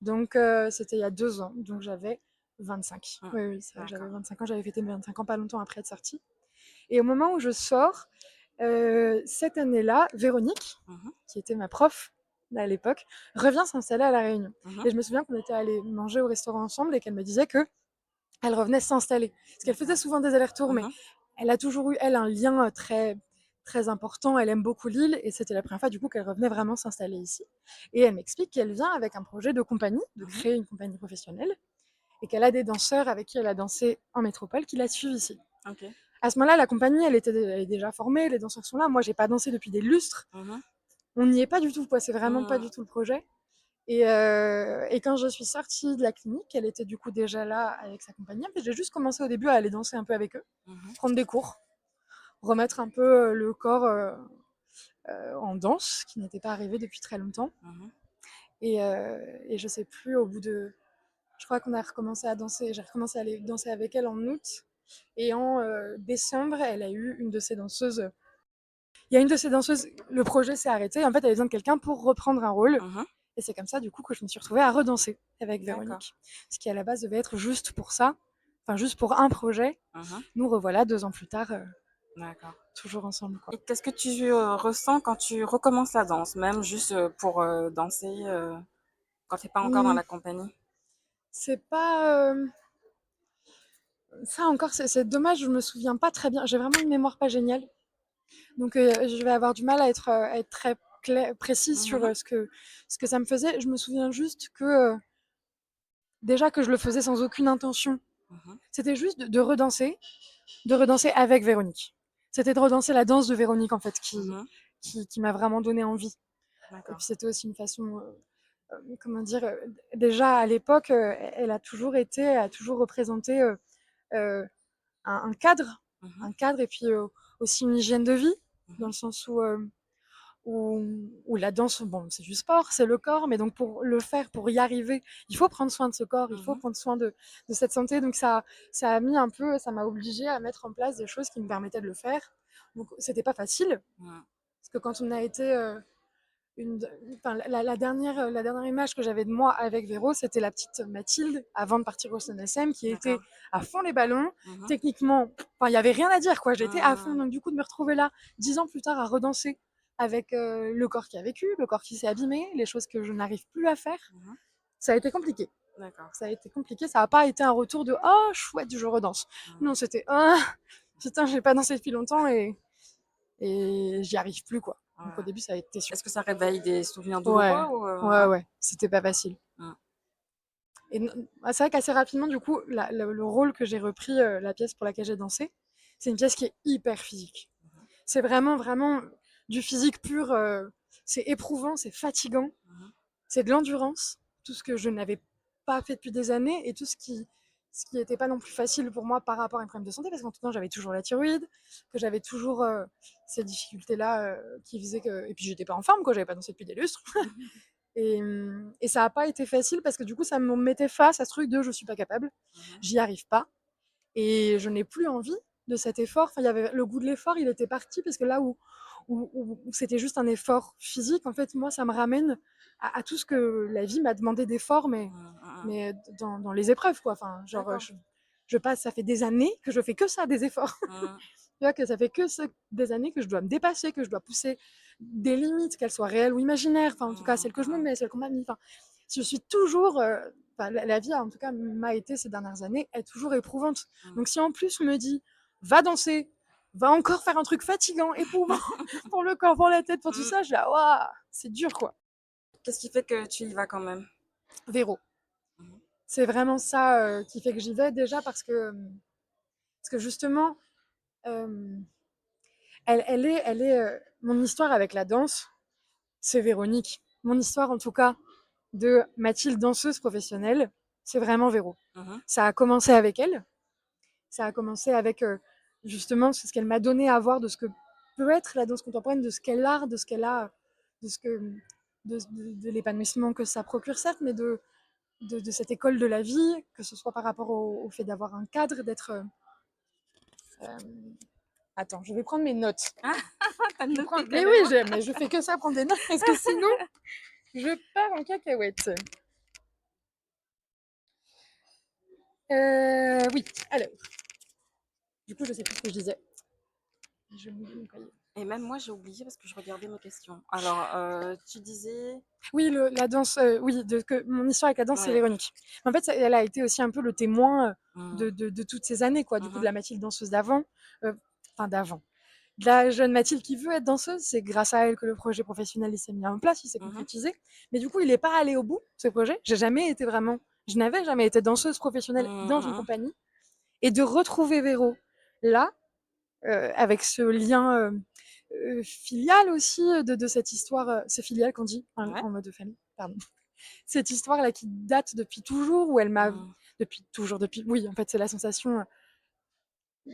Donc, c'était il y a 2 ans, donc j'avais 25. Oui, oui, j'avais D'accord. 25 ans, j'avais fêté mes 25 ans pas longtemps après être sortie. Et au moment où je sors, cette année-là, Véronique, Mhm, qui était ma prof à l'époque, revient s'installer à La Réunion. mhm, Et je me souviens qu'on était allés manger au restaurant ensemble et qu'elle me disait que elle revenait s'installer. Parce qu'elle faisait d'accord. souvent des allers-retours, mais Mhm, elle a toujours eu, elle, un lien très, très important. Elle aime beaucoup l'île et c'était la première fois, du coup, qu'elle revenait vraiment s'installer ici. Et elle m'explique qu'elle vient avec un projet de compagnie, de mhm, créer une compagnie professionnelle et qu'elle a des danseurs avec qui elle a dansé en métropole qui la suivent ici. ok. À ce moment-là, la compagnie, elle est déjà formée, les danseurs sont là. Moi, j'ai pas dansé depuis des lustres. Mhm, On n'y est pas du tout, quoi. C'est vraiment pas du mhm, tout le projet. Et quand je suis sortie de la clinique, elle était du coup déjà là avec sa compagnie. En fait, j'ai juste commencé au début à aller danser un peu avec eux, mhm, prendre des cours, remettre un peu le corps en danse, qui n'était pas arrivé depuis très longtemps. mhm. Et je sais plus, au bout de. Je crois qu'on a recommencé à danser. J'ai recommencé à aller danser avec elle en août. Et en décembre, elle a eu une de ses danseuses. Il y a une de ces danseuses, le projet s'est arrêté. En fait, elle avait besoin de quelqu'un pour reprendre un rôle. Mhm, Et c'est comme ça, du coup, que je me suis retrouvée à redanser avec d'accord. Véronique. Ce qui, à la base, devait être juste pour ça, enfin, juste pour un projet. Mhm, Nous revoilà 2 ans plus tard, d'accord. toujours ensemble, quoi. Et qu'est-ce que tu ressens quand tu recommences la danse, même juste pour danser quand tu n'es pas encore dans Hum, la compagnie? c'est pas. Ça encore, c'est dommage, je me souviens pas très bien. J'ai vraiment une mémoire pas géniale. Donc, je vais avoir du mal à être très précise sur Mhm, ce que ça me faisait. Je me souviens juste que, déjà, que je le faisais sans aucune intention. mhm, C'était juste de redanser avec Véronique. C'était de redanser la danse de Véronique, en fait, mhm, qui m'a vraiment donné envie. Et d'accord. puis c'était aussi une façon, comment dire, déjà à l'époque, elle a toujours représenté euh, Mhm, un cadre et puis aussi une hygiène de vie, dans mhm, le sens où la danse, bon, c'est du sport, c'est le corps, mais donc pour le faire, pour y arriver, il faut prendre soin de ce corps, il faut mhm, prendre soin de cette santé. Donc ça a mis un peu, ça m'a obligé à mettre en place des choses qui me permettaient de le faire. Donc c'était pas facile, mhm, parce que quand on a été une, enfin, la dernière image que j'avais de moi avec Véro, c'était la petite Mathilde avant de partir au SNSM qui était d'accord. à fond les ballons. Mhm, Techniquement, enfin, il y avait rien à dire, quoi. J'étais à fond. mhm, Donc, du coup, de me retrouver là, 10 ans plus tard, à redanser avec le corps qui a vécu, le corps qui s'est abîmé, les choses que je n'arrive plus à faire, mhm, ça a été compliqué. d'accord. Ça a été compliqué. Ça n'a pas été un retour de oh, chouette, je redanse. Mhm, Non, c'était oh, putain, j'ai pas dansé depuis longtemps et j'y arrive plus, quoi. Donc, au ouais. début, ça a été sûr. Est-ce que ça réveille des souvenirs Ouais, douloureux ou ouais, ouais. ouais, c'était pas facile. Mhm, Et c'est vrai qu'assez rapidement, du coup, le rôle que j'ai repris, la pièce pour laquelle j'ai dansé, c'est une pièce qui est hyper physique. C'est vraiment, vraiment du physique pur. C'est éprouvant, c'est fatigant, mhm, c'est de l'endurance, tout ce que je n'avais pas fait depuis des années et tout ce qui n'était pas non plus facile pour moi par rapport à un problème de santé, parce qu'en tout temps, j'avais toujours la thyroïde, que j'avais toujours ces difficultés-là qui faisaient que. Et puis, j'étais pas en forme, quoi, j'avais pas dansé depuis des lustres. Et ça n'a pas été facile parce que du coup, ça me mettait face à ce truc de je suis pas capable, mhm, j'y arrive pas et je n'ai plus envie de cet effort. Enfin, il y avait le goût de l'effort, il était parti parce que là où c'était juste un effort physique, en fait, moi, ça me ramène à tout ce que la vie m'a demandé d'effort, mhm, mhm. mais dans les épreuves, quoi. Enfin, genre, D'accord. je passe, ça fait des années que je fais que ça, des efforts. Mhm, Tu vois, que ça fait des années que je dois me dépasser, que je dois pousser des limites, qu'elles soient réelles ou imaginaires. Enfin, en tout cas, mhm, celles que je me mhm, mets, celles qu'on m'a mis. Enfin, je suis toujours. Enfin, la vie, en tout cas, m'a été ces dernières années, est toujours éprouvante. mhm. Donc, si en plus on me dit, va danser, va encore faire un truc fatigant, éprouvant pour le corps, pour la tête, pour tout Mhm. ça, je dis, ah, waouh, c'est dur, quoi. Qu'est-ce qui fait que tu y vas quand même? Véro. Mhm, C'est vraiment ça qui fait que j'y vais déjà parce que justement, euh, elle est mon histoire avec la danse, c'est Véronique. Mon histoire, en tout cas, de Mathilde, danseuse professionnelle, c'est vraiment Véro. mhm, Ça a commencé avec elle. Ça a commencé avec justement ce qu'elle m'a donné à voir de ce que peut être la danse contemporaine, de ce qu'elle a, de ce qu'elle a, de ce que de l'épanouissement que ça procure certes, mais de cette école de la vie, que ce soit par rapport au fait d'avoir un cadre, d'être. Euh, Attends, je vais prendre mes notes. Ah, t'as noté Mais oui, carrément. mais je fais que ça, prendre des notes, parce que sinon, je pars en cacahuète. Oui, alors, du coup, je sais plus ce que je disais. Je me mon cahier. Et même moi, j'ai oublié parce que je regardais mes questions. Alors, tu disais... Oui, la danse, oui, mon histoire avec la danse, c'est Ouais. Véronique. En fait, elle a été aussi un peu le témoin Mhm. de toutes ces années, quoi. Du coup, de Mhm. la Mathilde danseuse d'avant, d'avant. De la jeune Mathilde qui veut être danseuse, c'est grâce à elle que le projet professionnel il s'est mis en place, il s'est Mhm. concrétisé. Mais du coup, il n'est pas allé au bout, ce projet. Je n'avais jamais été danseuse professionnelle dans une Mhm. compagnie. Et de retrouver Véro là, avec ce lien filial aussi de cette histoire, c'est filial qu'on dit Ouais. en mode de famille, pardon. Cette histoire-là qui date depuis toujours, où elle m'a... Mhm. Depuis toujours, oui, en fait, c'est la sensation,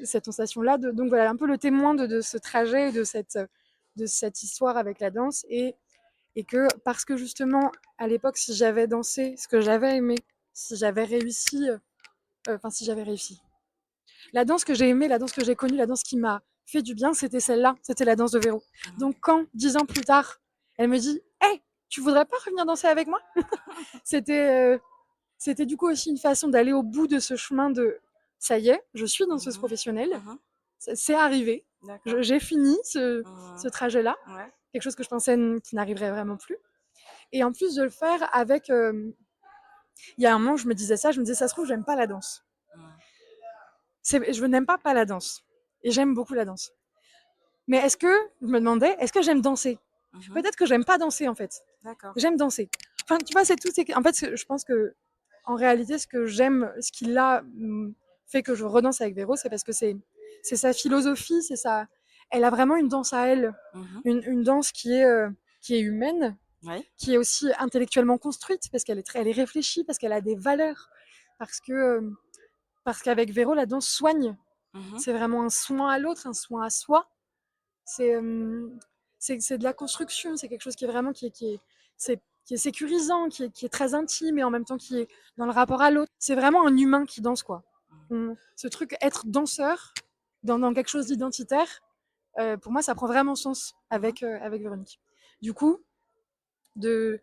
cette sensation-là. Donc voilà, un peu le témoin de ce trajet, de cette histoire avec la danse. Et que parce que justement, à l'époque, si j'avais dansé ce que j'avais aimé, si j'avais réussi, si j'avais réussi, la danse que j'ai aimée, la danse que j'ai connue, la danse qui m'a fait du bien, c'était celle-là, c'était la danse de Véro. Mhm. Donc quand, 10 ans plus tard, elle me dit « Hey, tu voudrais pas revenir danser avec moi ?» C'était c'était du coup aussi une façon d'aller au bout de ce chemin de « Ça y est, je suis danseuse Mhm. professionnelle, Mhm. c'est arrivé, D'accord. j'ai fini ce Mhm. trajet-là, Ouais. quelque chose que je pensais qui n'arriverait vraiment plus. » Et en plus de le faire avec... il y a un moment, je me disais ça, je me disais « Ça se trouve, j'aime pas la danse. » Mhm. Je n'aime pas la danse. Et j'aime beaucoup la danse. Mais je me demandais, est-ce que j'aime danser? Mhm. Peut-être que j'aime pas danser en fait. D'accord. J'aime danser. Enfin, tu vois, c'est tout. En fait, je pense que, en réalité, ce que j'aime, ce qui l'a fait que je redanse avec Véro, c'est parce que c'est sa philosophie, c'est ça. Elle a vraiment une danse à elle, Mhm. une danse qui est humaine, Ouais. qui est aussi intellectuellement construite, parce elle est réfléchie, parce qu'elle a des valeurs, parce que parce qu'avec Véro, la danse soigne. Mhm. C'est vraiment un soin à l'autre, un soin à soi. C'est c'est de la construction, c'est quelque chose qui est vraiment qui est sécurisant, qui est très intime et en même temps qui est dans le rapport à l'autre. C'est vraiment un humain qui danse, quoi. Ce truc, être danseur dans quelque chose d'identitaire, pour moi, ça prend vraiment sens Mhm. avec Véronique. Du coup, de,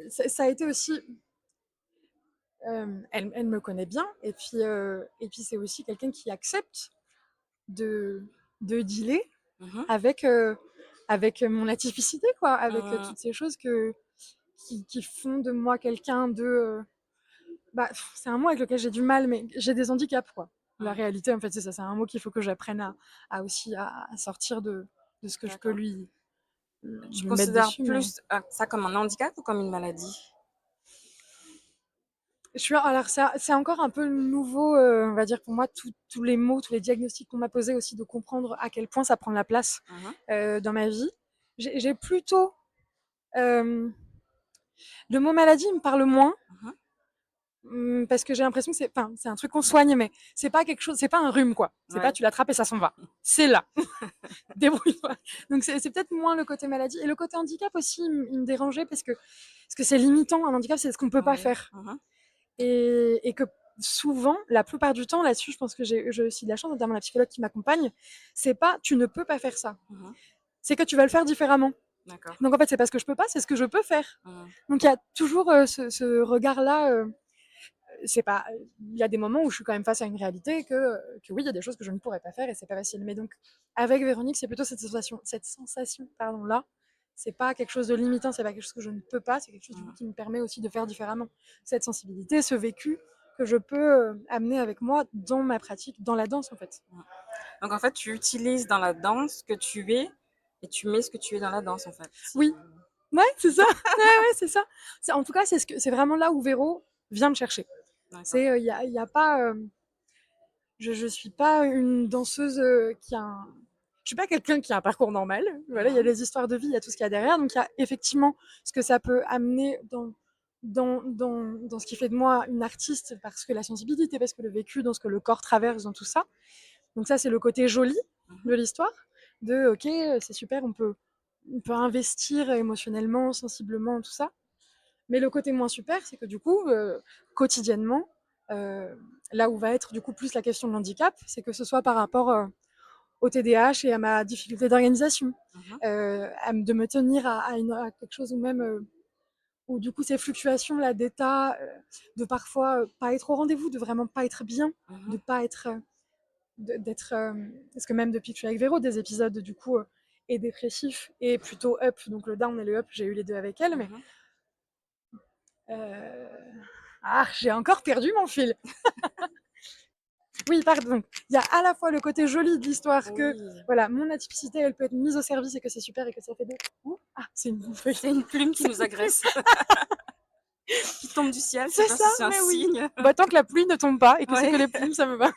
ça a été aussi... elle me connaît bien et puis c'est aussi quelqu'un qui accepte de, de dealer Mhm. avec, avec mon atypicité, quoi, avec Mhm. toutes ces choses qui font de moi quelqu'un de... c'est un mot avec lequel j'ai du mal, mais j'ai des handicaps, quoi. La Mhm. réalité, en fait, c'est ça. C'est un mot qu'il faut que j'apprenne aussi à sortir de ce que je peux D'accord. Tu lui mettre considères dessus. Mais plus ça comme un handicap ou comme une maladie? alors, ça, c'est encore un peu nouveau, on va dire, pour moi, tous les mots, tous les diagnostics qu'on m'a posés aussi, de comprendre à quel point ça prend de la place Mhm. dans ma vie. J'ai plutôt... euh, le mot maladie me parle moins. Mhm. Parce que j'ai l'impression que c'est un truc qu'on soigne, mais c'est pas quelque chose, c'est pas un rhume, quoi. C'est pas Ouais. tu l'attrapes et ça s'en va. C'est là. Débrouille-toi. Donc c'est peut-être moins le côté maladie. Et le côté handicap aussi, il me dérangeait parce que c'est limitant. Un handicap, c'est ce qu'on peut pas Oui. faire. Mhm. Et que souvent, la plupart du temps, là-dessus, je pense que j'ai aussi de la chance, notamment la psychologue qui m'accompagne, c'est pas tu ne peux pas faire ça. Mhm. C'est que tu vas le faire différemment. D'accord. Donc en fait, c'est pas ce que je peux pas, c'est ce que je peux faire. Mhm. Donc il y a toujours ce regard-là. C'est pas, il y a des moments où je suis quand même face à une réalité que oui, il y a des choses que je ne pourrais pas faire et c'est pas facile. Mais donc, avec Véronique, c'est plutôt cette sensation, pardon, là. C'est pas quelque chose de limitant, c'est pas quelque chose que je ne peux pas, c'est quelque chose du coup, Mhm. qui me permet aussi de faire différemment. Cette sensibilité, ce vécu que je peux amener avec moi dans ma pratique, dans la danse en fait. Mhm. Donc en fait, tu utilises dans la danse ce que tu es et tu mets ce que tu es dans la danse en fait. Oui, ouais, c'est ça. Ouais, c'est ça. En tout cas, c'est vraiment là où Véro vient me chercher. D'accord. C'est, y a pas, je suis pas une danseuse qui a un... Je suis pas quelqu'un qui a un parcours normal. Voilà, il y a Mhm. des histoires de vie, il y a tout ce qu'il y a derrière. Donc, il y a effectivement ce que ça peut amener dans ce qui fait de moi une artiste, parce que la sensibilité, parce que le vécu, dans ce que le corps traverse, dans tout ça. Donc, ça, c'est le côté joli Mhm. de l'histoire. Ok, c'est super, on peut investir émotionnellement, sensiblement, tout ça. Mais le côté moins super, c'est que du coup, quotidiennement, euh, là où va être du coup plus la question de l'handicap, c'est que ce soit par rapport au TDAH et à ma difficulté d'organisation, Mhm. de me tenir à quelque chose ou même où du coup ces fluctuations-là d'état, de parfois pas être au rendez-vous, de vraiment pas être bien, de pas être, d'être, parce que même depuis que je suis avec Véro, des épisodes du coup et dépressifs et plutôt up, donc le down et le up, j'ai eu les deux avec elle, mais j'ai encore perdu mon fil. Oui, pardon. Il y a à la fois le côté joli de l'histoire que Oui. voilà, mon atypicité, elle peut être mise au service et que c'est super et que ça fait des... c'est une feuille. C'est une plume qui nous agresse. Qui tombe du ciel, C'est je sais pas ça, si c'est un mais oui. signe. Bah, tant que la pluie ne tombe pas et que c'est Ouais. que les plumes, ça me va.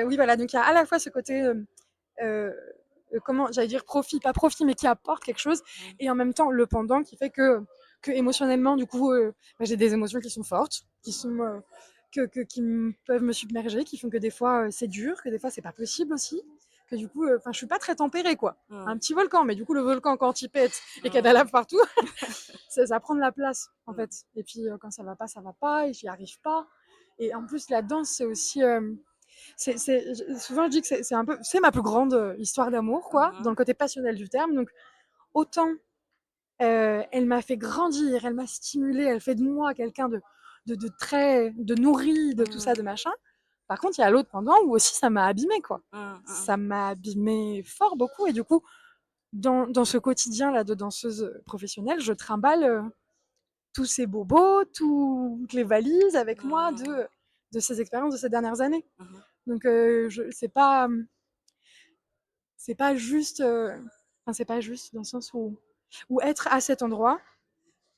Oui, voilà, donc il y a à la fois ce côté, comment j'allais dire profit, pas profit, mais qui apporte quelque chose, et en même temps le pendant qui fait que émotionnellement, du coup, j'ai des émotions qui sont fortes, qui sont qui peuvent me submerger, qui font que des fois c'est dur, que des fois c'est pas possible aussi, que du coup, je suis pas très tempérée quoi. Un petit volcan, mais du coup le volcan quand il pète et qu'il y a de la lave partout, ça prend de la place en fait. Et puis quand ça va pas, et j'y arrive pas. Et en plus la danse c'est aussi souvent je dis que c'est un peu c'est ma plus grande histoire d'amour quoi, dans le côté passionnel du terme. Donc autant elle m'a fait grandir, elle m'a stimulée, elle fait de moi quelqu'un de très de nourri, de tout ça, de machin. Par contre, il y a l'autre pendant où aussi ça m'a abîmée quoi. Ça m'a abîmée fort beaucoup, et du coup dans ce quotidien là de danseuse professionnelle, je trimballe tous ces bobos, toutes les valises avec moi de ces expériences de ces dernières années. Donc c'est pas juste, c'est pas juste dans le sens où être à cet endroit,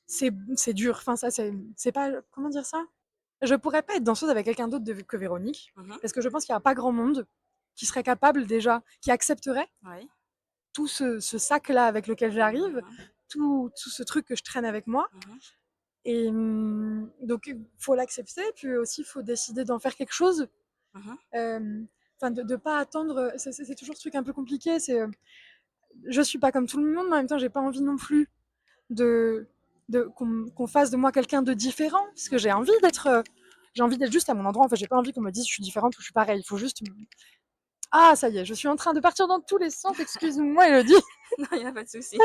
c'est dur. Enfin ça c'est pas, comment dire ça. Je pourrais pas être danseuse avec quelqu'un d'autre que Véronique, parce que je pense qu'il y a pas grand monde qui serait capable déjà, qui accepterait tout ce sac là avec lequel j'arrive, tout ce truc que je traîne avec moi. Et donc, il faut l'accepter, puis aussi, il faut décider d'en faire quelque chose. De ne pas attendre. C'est toujours ce truc un peu compliqué. Je suis pas comme tout le monde, mais en même temps, j'ai pas envie non plus qu'on fasse de moi quelqu'un de différent, parce que j'ai envie d'être juste à mon endroit. En fait, j'ai pas envie qu'on me dise je suis différente ou je suis pareille. Il faut juste. Ah, ça y est, je suis en train de partir dans tous les sens. Excuse-moi, Elodie. Non, il n'y a pas de souci.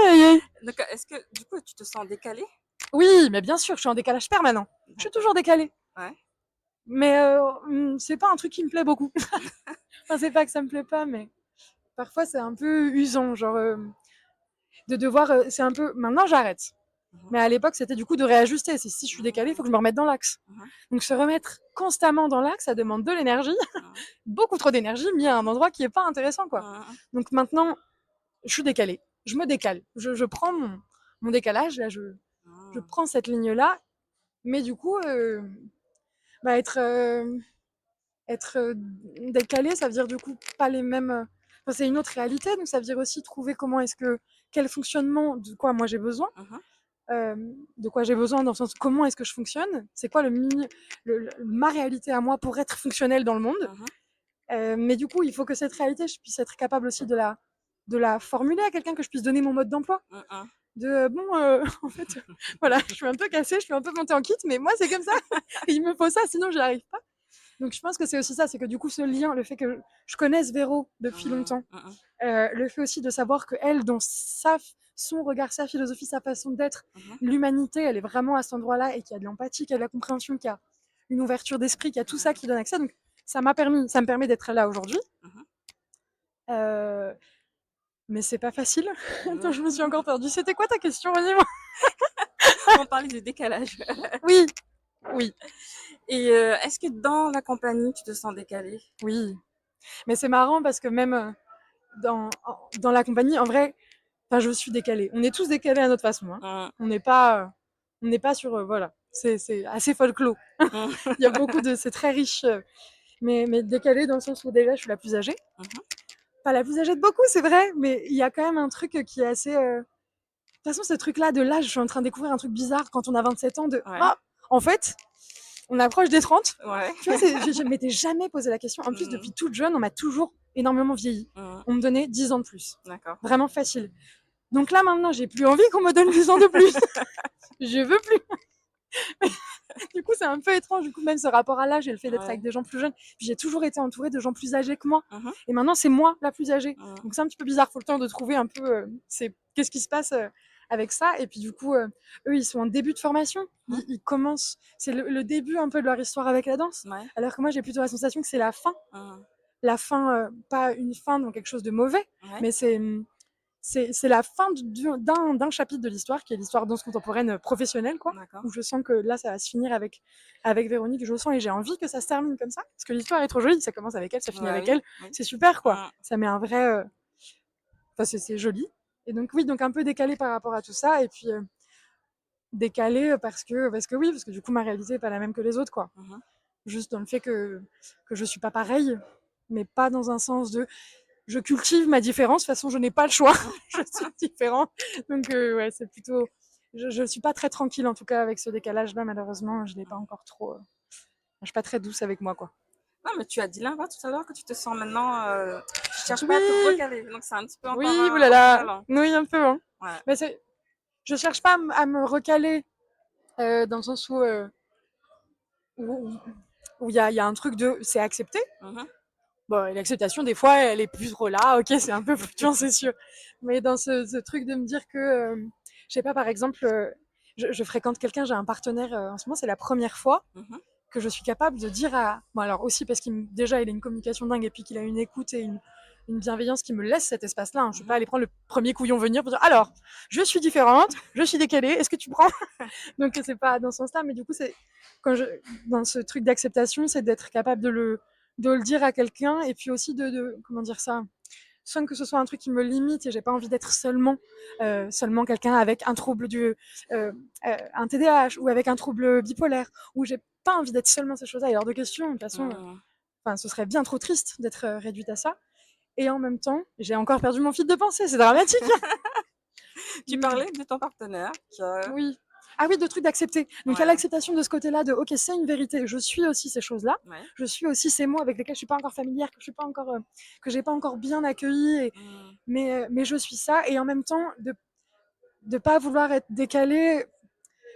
Donc, est-ce que du coup, tu te sens décalée? Oui, mais bien sûr, je suis en décalage permanent. Je suis toujours décalée. Ouais. Mais c'est pas un truc qui me plaît beaucoup. Enfin, c'est pas que ça me plaît pas, mais parfois c'est un peu usant, genre de devoir. C'est un peu. Maintenant, j'arrête. Mais à l'époque, c'était du coup de réajuster. Si je suis décalée, il faut que je me remette dans l'axe. Donc se remettre constamment dans l'axe, ça demande de l'énergie, beaucoup trop d'énergie, mis à un endroit qui est pas intéressant, quoi. Donc maintenant, je suis décalée. Je me décale. Je prends mon décalage. Là, je prends cette ligne-là. Mais du coup, être décalé, ça veut dire du coup pas les mêmes. Enfin, c'est une autre réalité, donc ça veut dire aussi trouver quel fonctionnement, de quoi moi j'ai besoin, de quoi j'ai besoin dans le sens comment est-ce que je fonctionne, c'est quoi ma réalité à moi pour être fonctionnelle dans le monde. Mais du coup, il faut que cette réalité, je puisse être capable aussi de la formuler à quelqu'un, que je puisse donner mon mode d'emploi. En fait, voilà, je suis un peu cassée, je suis un peu montée en kit, mais moi c'est comme ça. Il me faut ça, sinon j'y arrive pas. Donc je pense que c'est aussi ça, c'est que du coup ce lien, le fait que je connaisse Véro depuis longtemps, le fait aussi de savoir que elle, dans son regard, sa philosophie, sa façon d'être, l'humanité, elle est vraiment à cet endroit-là, et qu'il y a de l'empathie, qu'il y a de la compréhension, qu'il y a une ouverture d'esprit, qu'il y a tout ça qui donne accès. Donc ça me permet d'être là aujourd'hui. Mais c'est pas facile. Attends, je me suis encore perdue. C'était quoi ta question? Vas-y, moi. On parlait du décalage. Oui. Et est-ce que dans la compagnie, tu te sens décalée? Oui. Mais c'est marrant parce que même dans la compagnie, en vrai, je suis décalée. On est tous décalés à notre façon. On n'est pas sur... voilà. C'est assez folklore. Il y a beaucoup de... C'est très riche. Mais décalée dans le sens où déjà, je suis la plus âgée. Pas la plus âgée de beaucoup, c'est vrai, mais il y a quand même un truc qui est assez... De toute façon, ce truc-là de l'âge, je suis en train de découvrir un truc bizarre quand on a 27 ans en fait, on approche des 30. Tu vois, je ne m'étais jamais posé la question. En plus, depuis toute jeune, on m'a toujours énormément vieilli. On me donnait 10 ans de plus. D'accord. Vraiment facile. Donc là, maintenant, j'ai plus envie qu'on me donne 10 ans de plus. Je veux plus. Du coup, c'est un peu étrange, du coup, même ce rapport à l'âge et le fait d'être avec des gens plus jeunes. Puis j'ai toujours été entourée de gens plus âgés que moi. Et maintenant, c'est moi la plus âgée. Donc c'est un petit peu bizarre. Il faut le temps de trouver un peu qu'est-ce qui se passe avec ça. Et puis du coup, eux, ils sont en début de formation. Ils commencent, c'est le début un peu de leur histoire avec la danse. Ouais. Alors que moi, j'ai plutôt la sensation que c'est la fin. Mhm. La fin, pas une fin dans quelque chose de mauvais, Ouais. mais c'est la fin d'un chapitre de l'histoire, qui est l'histoire danse contemporaine professionnelle, quoi. D'accord. Où je sens que là, ça va se finir avec Véronique, je le sens, et j'ai envie que ça se termine comme ça, parce que l'histoire est trop jolie, ça commence avec elle, ça finit Ouais, avec oui, elle, oui. c'est super, quoi. Mhm. Ça met un vrai... Enfin, c'est joli. Et donc oui, donc un peu décalé par rapport à tout ça, et puis décalé parce que oui, parce que du coup, ma réalité n'est pas la même que les autres, quoi. Mhm. Juste dans le fait que je suis pas pareille, mais pas dans un sens de je cultive ma différence, de toute façon je n'ai pas le choix, je suis différent. Donc ouais, c'est plutôt, je suis pas très tranquille en tout cas avec ce décalage là, malheureusement, je l'ai pas encore trop, je suis pas très douce avec moi, quoi. Non, mais tu as dit l'inverse tout à l'heure que tu te sens maintenant. Tu cherches pas à te Oui, recaler. Donc c'est un petit peu encore oui, oulala, ambivalent. oui, un peu, hein. Ouais. Mais je cherche pas à me recaler dans le sens où il y a un truc de c'est accepté. Mhm. Bon, et l'acceptation, des fois, elle est plus trop là. Ok, c'est un peu fluctuant, c'est sûr. Mais dans ce truc de me dire que, je sais pas, par exemple, je fréquente quelqu'un, j'ai un partenaire, en ce moment, c'est la première fois Mhm. que je suis capable de dire à. Bon, alors aussi parce déjà, il a une communication dingue et puis qu'il a une écoute et une bienveillance qui me laisse cet espace-là, hein. Je suis pas aller prendre le premier couillon venir pour dire alors, je suis différente, je suis décalée, est-ce que tu prends? Donc, c'est pas dans ce sens-là, mais du coup, c'est dans ce truc d'acceptation, c'est d'être capable de le dire à quelqu'un et puis aussi comment dire ça, sans que ce soit un truc qui me limite et j'ai pas envie d'être seulement quelqu'un avec un trouble un TDAH ou avec un trouble bipolaire, ou j'ai pas envie d'être seulement ces choses-là. Il est hors de question, de toute façon, Mhm. enfin, ce serait bien trop triste d'être réduite à ça. Et en même temps, j'ai encore perdu mon fil de pensée, c'est dramatique. Tu parlais de ton partenaire Oui. Ah oui, de trucs d'accepter. Donc il y a Ouais. l'acceptation de ce côté-là de ok, c'est une vérité, je suis aussi ces choses-là, Ouais. je suis aussi ces mots avec lesquels je suis pas encore familière, que je suis pas encore que j'ai pas encore bien accueilli, Mhm. mais je suis ça, et en même temps de pas vouloir être décalée.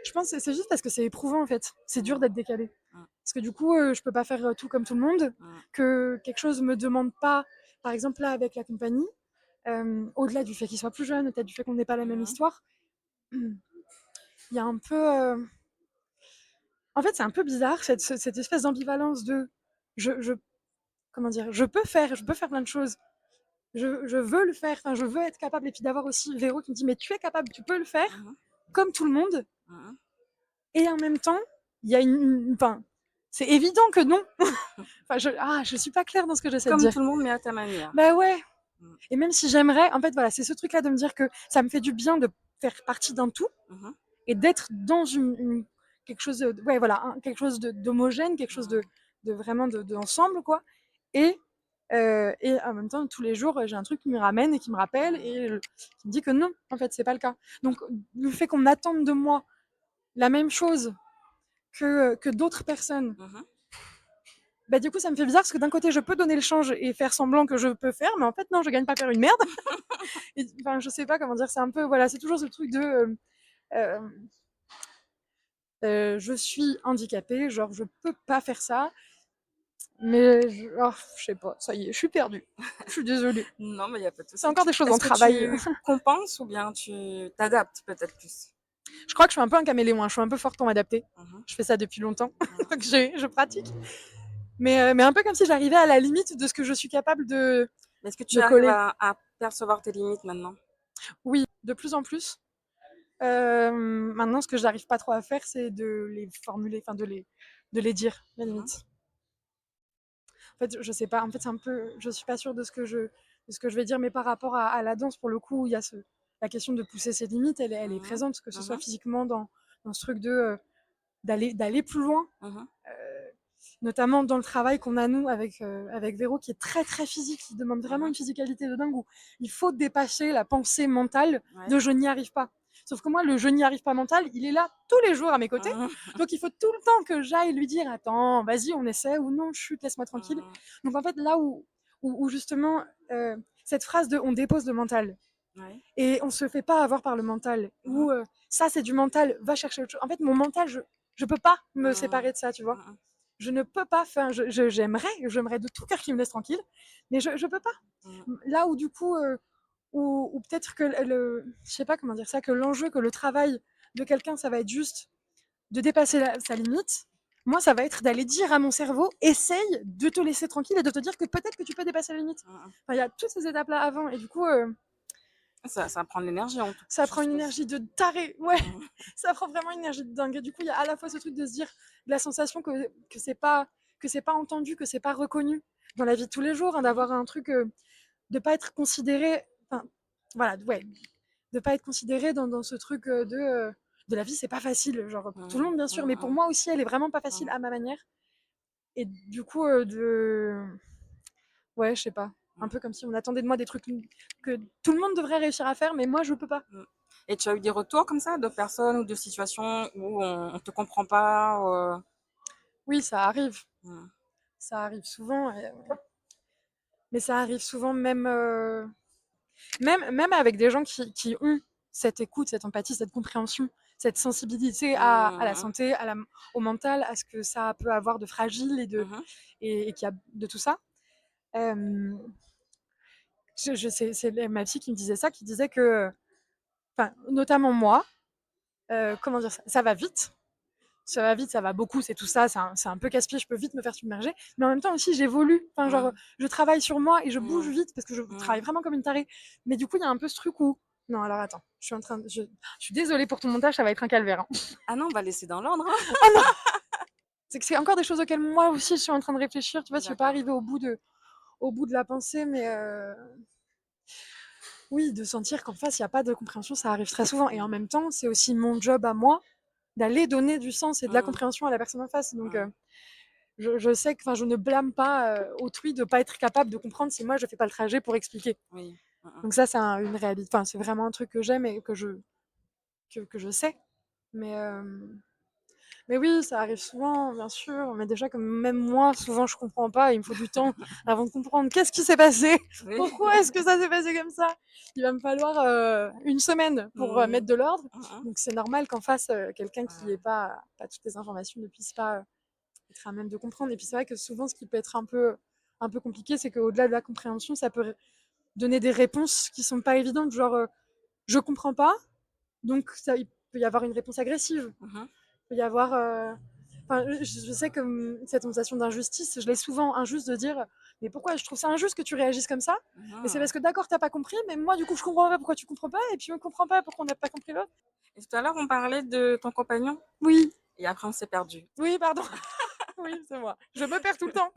Je pense que c'est juste parce que c'est éprouvant en fait. C'est dur d'être décalé. Mhm. Parce que du coup, je peux pas faire tout comme tout le monde, Mhm. que quelque chose me demande pas. Par exemple là avec la compagnie, au-delà du fait qu'il soit plus jeune, peut-être du fait qu'on n'ait pas la même Mhm. histoire, il y a un peu en fait, c'est un peu bizarre cette espèce d'ambivalence de je comment dire, je peux faire plein de choses. Je veux le faire, enfin, je veux être capable, et puis d'avoir aussi Véro qui me dit mais tu es capable, tu peux le faire Mhm. comme tout le monde, Mhm. et en même temps, il y a enfin, c'est évident que non. Enfin, je suis pas claire dans ce que j'essaie de Comme dire. tout le monde, mais à ta manière. Bah ouais. Mhm. Et même si j'aimerais, en fait, voilà, c'est ce truc-là de me dire que ça me fait du bien de faire partie d'un tout Mhm. et d'être dans quelque chose ouais, voilà, quelque chose d'homogène, quelque chose Mhm. de vraiment d'ensemble, quoi. Et en même temps, tous les jours, j'ai un truc qui me ramène et qui me rappelle et qui me dit que non, en fait, c'est pas le cas. Donc, le fait qu'on attende de moi la même chose que d'autres personnes, Mhm. bah, du coup, ça me fait bizarre parce que d'un côté, je peux donner le change et faire semblant que je peux faire, mais en fait, non, je gagne pas à faire une merde. Et, enfin, je sais pas comment dire, c'est un peu, voilà, c'est toujours ce truc de. Euh, je suis handicapée, genre, je peux pas faire ça, mais je sais pas, ça y est, je suis perdue. Je suis désolée. Non, mais il n'y a pas de C'est souci. encore des choses en Est-ce que travail. tu compenses ou bien tu t'adaptes peut-être plus? Je crois que je suis un peu un caméléon, hein. Je suis un peu forte pour m'adapter. Mhm. Je fais ça depuis longtemps, Mhm. donc je pratique. Mais un peu comme si j'arrivais à la limite de ce que je suis capable Est-ce que tu de arrives coller. à percevoir tes limites maintenant? Oui, de plus en plus. Maintenant, ce que j'arrive pas trop à faire, c'est de les formuler, enfin de les dire, les Mhm. limites. En fait, je sais pas. En fait, c'est un peu, je suis pas sûre de ce que je vais dire, mais par rapport à la danse, pour le coup, il y a la question de pousser ses limites, elle est Mhm. présente, que ce soit Mhm. physiquement dans ce truc de d'aller plus loin, Mhm. notamment dans le travail qu'on a nous avec Véro, qui est très très physique, qui demande vraiment Mhm. une physicalité de dingue, où il faut dépasser la pensée mentale Ouais. de je n'y arrive pas. Sauf que moi, le je n'y arrive pas mental, il est là tous les jours à mes côtés. Mhm. Donc il faut tout le temps que j'aille lui dire attends, vas-y, on essaie, ou non, chute, laisse-moi tranquille. Mhm. Donc en fait, là où justement, cette phrase de on dépose le mental Ouais. et on se fait pas avoir par le mental, Mhm. ou ça c'est du mental, va chercher autre chose. En fait, mon mental, je peux pas me Mhm. séparer de ça, tu vois. Mhm. Je ne peux pas faire, j'aimerais de tout cœur qu'il me laisse tranquille, mais je peux pas. Mhm. Là où du coup, ou peut-être que je sais pas comment dire ça, que l'enjeu, que le travail de quelqu'un, ça va être juste de dépasser sa limite. Moi, ça va être d'aller dire à mon cerveau, essaye de te laisser tranquille et de te dire que peut-être que tu peux dépasser la limite. Mhm. Enfin, il y a toutes ces étapes-là avant, et du coup, Ça prend de l'énergie en tout cas, ça je prend une suppose. énergie de taré. Ouais, Mhm. ça prend vraiment une énergie de dingue. Et du coup, il y a à la fois ce truc de se dire, de la sensation que c'est pas entendu, que c'est pas reconnu dans la vie de tous les jours, hein, d'avoir un truc, de pas être considéré, enfin, voilà, ouais, de pas être considéré dans ce truc de la vie, c'est pas facile, genre pour tout le Mhm. monde bien sûr, mais pour Mhm. moi aussi, elle est vraiment pas facile Mhm. à ma manière. Et du coup, ouais, je sais pas, un Mhm. peu comme si on attendait de moi des trucs que tout le monde devrait réussir à faire, mais moi je peux pas. Mhm. Et tu as eu des retours comme ça de personnes ou de situations où on ne te comprend pas Oui, Mhm. ça arrive souvent, mais ça arrive souvent même avec des gens qui ont cette écoute, cette empathie, cette compréhension, cette sensibilité à la Mhm. santé, au mental, à ce que ça peut avoir de fragile Mhm. et qu'il y a de tout ça. Euh, c'est ma fille qui me disait ça, qui disait que, enfin, notamment moi, comment dire ça, ça va vite. Ça va vite, ça va beaucoup, c'est tout ça, c'est un peu casse-pied, je peux vite me faire submerger. Mais en même temps aussi, j'évolue. Enfin, genre, Mhm. je travaille sur moi et je bouge Mhm. vite parce que je travaille Mhm. vraiment comme une tarée. Mais du coup, il y a un peu ce truc où. Non, alors attends, je suis désolée pour ton montage, ça va être un calvaire, hein. Ah non, on va laisser dans l'ordre, hein. Oh non. C'est que c'est encore des choses auxquelles moi aussi je suis en train de réfléchir. Tu vois, je ne vais pas D'accord. arriver au bout de la pensée, mais oui, de sentir qu'en face, il n'y a pas de compréhension, ça arrive très souvent. Et en Mhm. même temps, c'est aussi mon job à moi d'aller donner du sens et de la Mhm. compréhension à la personne en face. Donc, Mhm. je sais que je ne blâme pas autrui de ne pas être capable de comprendre si moi je ne fais pas le trajet pour expliquer. Oui. Mhm. Donc ça, c'est une réalité. Enfin, c'est vraiment un truc que j'aime et que je sais. Mais, euh, mais oui, ça arrive souvent, bien sûr. Mais déjà, comme même moi, souvent, je comprends pas. Il me faut du temps avant de comprendre qu'est-ce qui s'est passé. Oui. Pourquoi est-ce que ça s'est passé comme ça? Il va me falloir une semaine pour mettre Mhm. de l'ordre. Mhm. Donc c'est normal qu'en face, quelqu'un qui n'ait Ouais. pas toutes les informations ne puisse pas être à même de comprendre. Et puis c'est vrai que souvent, ce qui peut être un peu compliqué, c'est qu'au-delà de la compréhension, ça peut donner des réponses qui sont pas évidentes. Genre, je comprends pas, donc il peut y avoir une réponse agressive. Mhm. Il peut y avoir. Enfin, je sais que cette sensation d'injustice, je l'ai souvent injuste de dire mais pourquoi je trouve ça injuste que tu réagisses comme ça. Mais c'est Mhm. parce que d'accord, t'as pas compris, mais moi du coup je comprends pas pourquoi tu comprends pas, et puis on comprend pas pourquoi on n'a pas compris l'autre. Et tout à l'heure, on parlait de ton compagnon Oui, et après, on s'est perdu. oui, pardon. Oui, c'est moi. Je me perds tout le temps.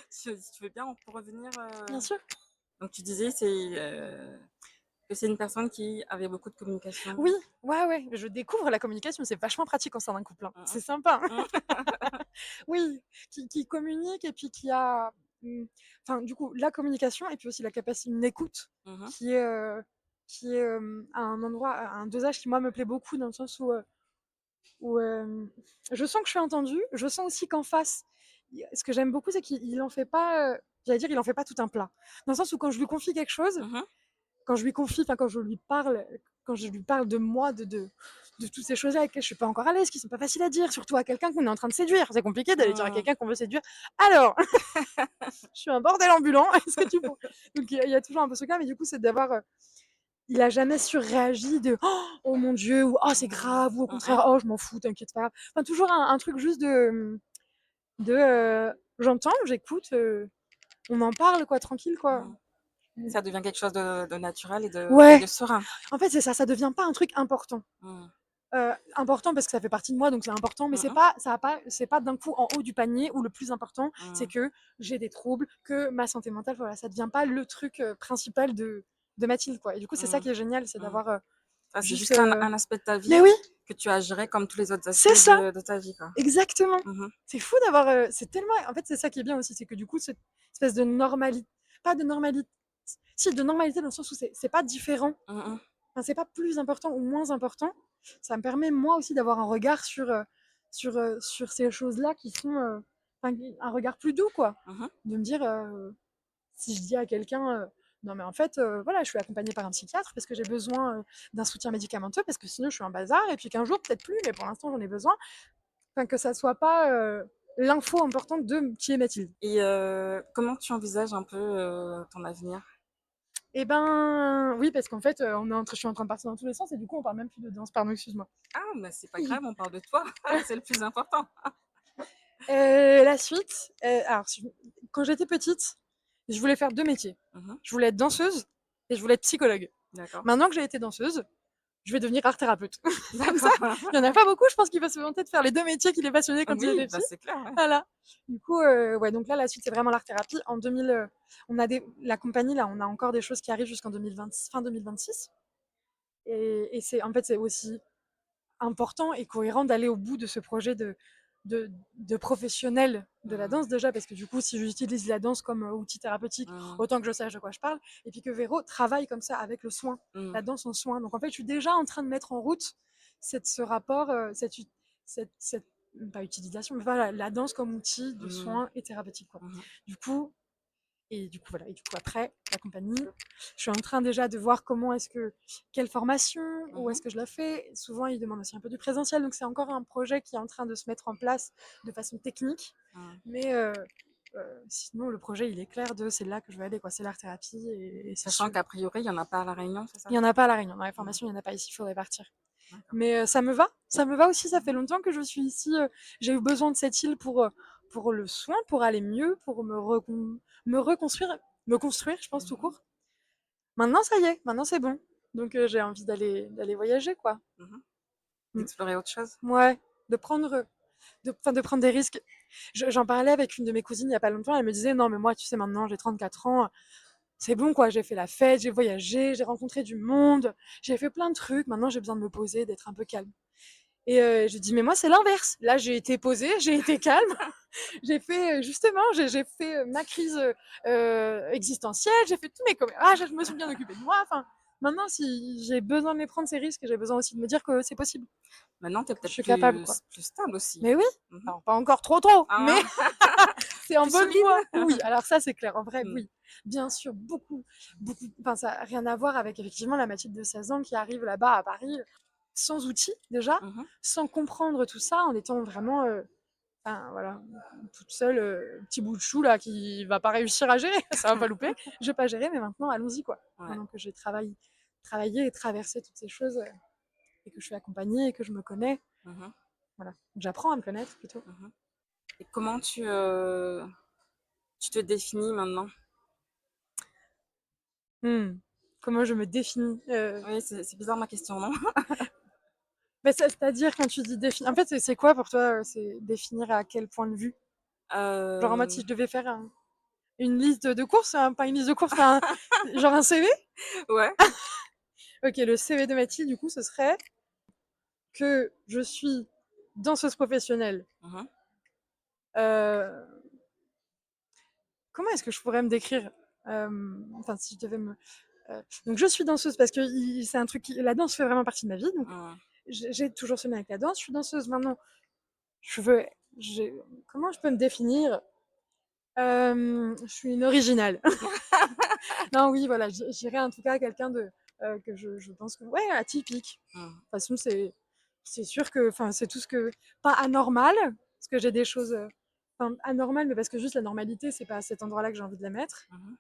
Si tu veux bien, on peut revenir. Bien sûr. Donc, tu disais que c'est une personne qui avait beaucoup de communication. Oui, ouais, ouais. Je découvre la communication, c'est vachement pratique en sein d'un couple, hein. Mhm. C'est sympa, hein. Mhm. Oui, qui communique et puis qui a, enfin, du coup, la communication et puis aussi la capacité, une écoute Mhm. qui est, euh, qui est à un endroit, à un dosage qui, moi, me plaît beaucoup dans le sens où je sens que je suis entendue. Je sens aussi qu'en face, ce que j'aime beaucoup, c'est qu'il en fait pas, j'allais dire, il en fait pas tout un plat. Dans le sens où quand je lui confie quelque chose, Mhm. quand je lui confie, enfin quand je lui parle de moi, de toutes ces choses-là avec lesquelles je suis pas encore à l'aise, qui sont pas faciles à dire, surtout à quelqu'un qu'on est en train de séduire. C'est compliqué d'aller dire à Mhm. quelqu'un qu'on veut séduire. Alors, je suis un bordel ambulant. Est-ce que tu peux. Donc il y a toujours un peu ce cas, mais du coup c'est d'avoir, il a jamais surréagi de oh mon dieu ou oh c'est grave ou au Mhm. contraire oh je m'en fous, t'inquiète pas. Enfin toujours un truc juste de j'entends, j'écoute, on en parle quoi, tranquille quoi. Mhm. Ça devient quelque chose de naturel et Ouais, de serein. en fait c'est ça, ça devient pas un truc important. Mhm. Important parce que ça fait partie de moi, donc c'est important, mais Mhm. c'est pas d'un coup en haut du panier où le plus important, c'est Mhm. que j'ai des troubles, que ma santé mentale, voilà, ça devient pas le truc principal de Mathilde, quoi. Et du coup, c'est ça Mhm. qui est génial, c'est Mhm. d'avoir Ça, c'est juste. juste un aspect de ta Mais vie oui, que tu as géré comme tous les autres aspects c'est ça, de ta vie, quoi. exactement. Mhm. C'est fou d'avoir. C'est tellement. En fait, c'est ça qui est bien aussi, c'est que du coup, cette espèce de normalité. Pas de normalité. Si, de normalité dans le sens où c'est pas différent. Mhm. Enfin, c'est pas plus important ou moins important. Ça me permet moi aussi d'avoir un regard sur ces choses-là qui sont enfin, un regard plus doux quoi. Mhm. De me dire si je dis à quelqu'un non mais en fait voilà je suis accompagnée par un psychiatre parce que j'ai besoin d'un soutien médicamenteux parce que sinon je suis un bazar et puis qu'un jour peut-être plus mais pour l'instant j'en ai besoin. Enfin que ça soit pas l'info importante de qui est Mathilde. Et comment tu envisages un peu ton avenir? Et ben oui, parce qu'en fait, je suis en train de partir dans tous les sens et du coup, on parle même plus de danse. Pardon, excuse-moi. Ah, mais c'est pas grave, on parle de toi, c'est le plus important. La suite, alors quand j'étais petite, je voulais faire 2 métiers. Mmh. Je voulais être danseuse et je voulais être psychologue. D'accord. Maintenant que j'ai été danseuse, je vais devenir art thérapeute. Comme ça, D'accord. il y en a pas beaucoup, je pense, qui peuvent se vanter de faire les 2 métiers qui les passionnaient quand ils Oui, étaient bah, petits. c'est clair, ouais. Voilà. Du coup, ouais, donc là, la suite, c'est vraiment l'art thérapie. En 2000, on a la compagnie, là, on a encore des choses qui arrivent jusqu'en 2020, fin 2026. Et c'est, en fait, c'est aussi important et cohérent d'aller au bout de ce projet de professionnel de la Mmh. danse déjà, parce que du coup, si j'utilise la danse comme outil thérapeutique, Mmh. autant que je sache de quoi je parle, et puis que Véro travaille comme ça avec le soin, Mmh. la danse en soin. Donc en fait, je suis déjà en train de mettre en route ce rapport, cette pas utilisation, mais voilà, la danse comme outil de Mmh. soin et thérapeutique, quoi. Mmh. Du coup, voilà. Et du coup, après, la compagnie, je suis en train déjà de voir quelle formation, où Mmh. est-ce que je la fais. Souvent, ils demandent aussi un peu du présentiel, donc c'est encore un projet qui est en train de se mettre en place de façon technique. Mmh. Mais sinon, le projet, il est clair c'est là que je vais aller, quoi. C'est l'art thérapie et c'est Sachant sûr. qu'a priori, il y en a pas à La Réunion, c'est Il ça? n'y en a pas à La Réunion. Dans les Mmh. formations, il n'y en a pas ici, il faudrait partir. D'accord. Mais ça me va. Ça me va aussi. Ça fait Mmh. longtemps que je suis ici. J'ai eu besoin de cette île pour le soin, pour aller mieux, pour me reconstruire, me construire, je pense, tout Mmh. court. Maintenant, ça y est, maintenant c'est bon. Donc j'ai envie d'aller voyager, quoi. Mmh. Mm. D'explorer autre chose? Ouais, de prendre des risques. J'en parlais avec une de mes cousines il y a pas longtemps. Elle me disait non, mais moi, tu sais, maintenant j'ai 34 ans. C'est bon, quoi. J'ai fait la fête, j'ai voyagé, j'ai rencontré du monde, j'ai fait plein de trucs. Maintenant, j'ai besoin de me poser, d'être un peu calme. Et je dis mais moi c'est l'inverse. Là j'ai été posée, j'ai été calme, j'ai fait justement, j'ai fait ma crise existentielle, j'ai fait tous mes je me suis bien occupée de moi. Enfin, maintenant si j'ai besoin de me prendre ces risques, j'ai besoin aussi de me dire que c'est possible. Maintenant, tu es Je peut-être suis capable, plus quoi. plus stable aussi? Mais oui, Mmh. alors pas encore trop, mais Ah! c'est en Plus bonne solide? voie. Oui, alors ça c'est clair. En vrai, Mmh. oui, bien sûr, beaucoup, beaucoup. Enfin, ça n'a rien à voir avec effectivement la Mathilde de 16 ans qui arrive là-bas à Paris sans outils déjà, Mmh. sans comprendre tout ça, en étant vraiment, enfin voilà, toute seule, petit bout de chou là qui va pas réussir à gérer, ça va pas louper. Je vais pas gérer, mais maintenant allons-y, quoi. Ouais. Maintenant que j'ai travaillé et traversé toutes ces choses, et que je suis accompagnée et que je me connais, Mmh. voilà. J'apprends à me connaître plutôt. Mmh. Et comment tu te définis maintenant? Mmh. Comment je me définis? Oui, c'est bizarre ma question, non? Bah, c'est-à-dire quand tu dis définir, en fait, c'est quoi pour toi, c'est définir à quel point de vue? Genre en mode si je Hem, devais faire une liste de courses, hein, pas une liste de courses, mais genre un CV? ouais. OK, le CV de Mathilde, du coup, ce serait que je suis danseuse professionnelle. Mmh. Heu, Comment est-ce que je pourrais me décrire? Enfin, si je devais donc je suis danseuse parce que c'est un truc qui la danse fait vraiment partie de ma vie, donc Mmh. j'ai toujours ce lien avec la danse. Je suis danseuse maintenant. Je veux j'ai Comment je peux me définir? Je suis une originale. Non, oui, voilà, je dirais en tout cas quelqu'un que je pense que ouais, atypique. Mmh. De toute façon, c'est sûr que enfin, c'est tout ce que pas anormal, parce que j'ai des choses, enfin anormales, mais parce que juste la normalité, c'est pas à cet endroit-là que j'ai envie de la mettre. Mmh.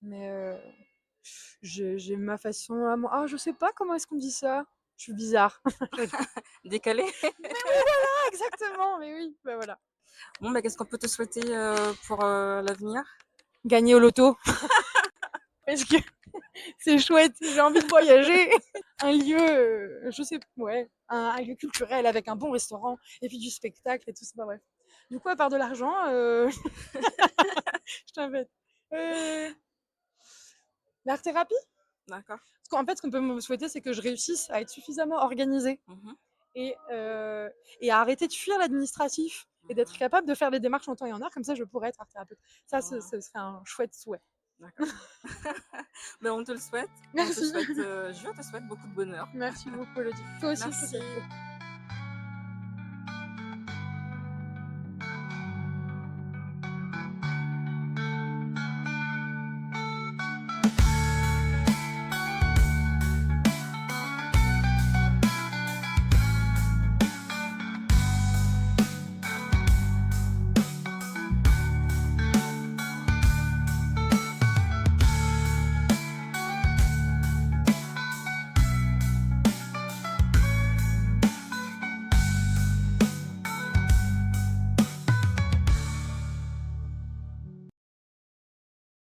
Mais j'ai ma façon à moi. Ah, je sais pas comment est-ce qu'on dit ça? Je suis bizarre. Décalé? Mais oui, voilà, exactement, mais oui, bah, voilà. Bon, bah, qu'est-ce qu'on peut te souhaiter, pour, l'avenir? Gagner au loto, parce que c'est chouette, j'ai envie de voyager. Un lieu, je sais ouais, un lieu culturel avec un bon restaurant et puis du spectacle et tout ça, bah, bref. Du coup, à part de l'argent, je t'embête. Heu, L'art thérapie? D'accord. Parce qu'en fait, ce qu'on peut me souhaiter, c'est que je réussisse à être suffisamment organisée Mmh. et heu et à arrêter de fuir l'administratif et d'être Mmh. capable de faire les démarches en temps et en heure, comme ça je pourrais être art thérapeute. Ça, Mmh. ce serait un chouette souhait. D'accord. Ben, on te le souhaite. Merci. Je te souhaite beaucoup de bonheur. Merci beaucoup, Elodie. Toi aussi, je te Merci. souhaite beaucoup.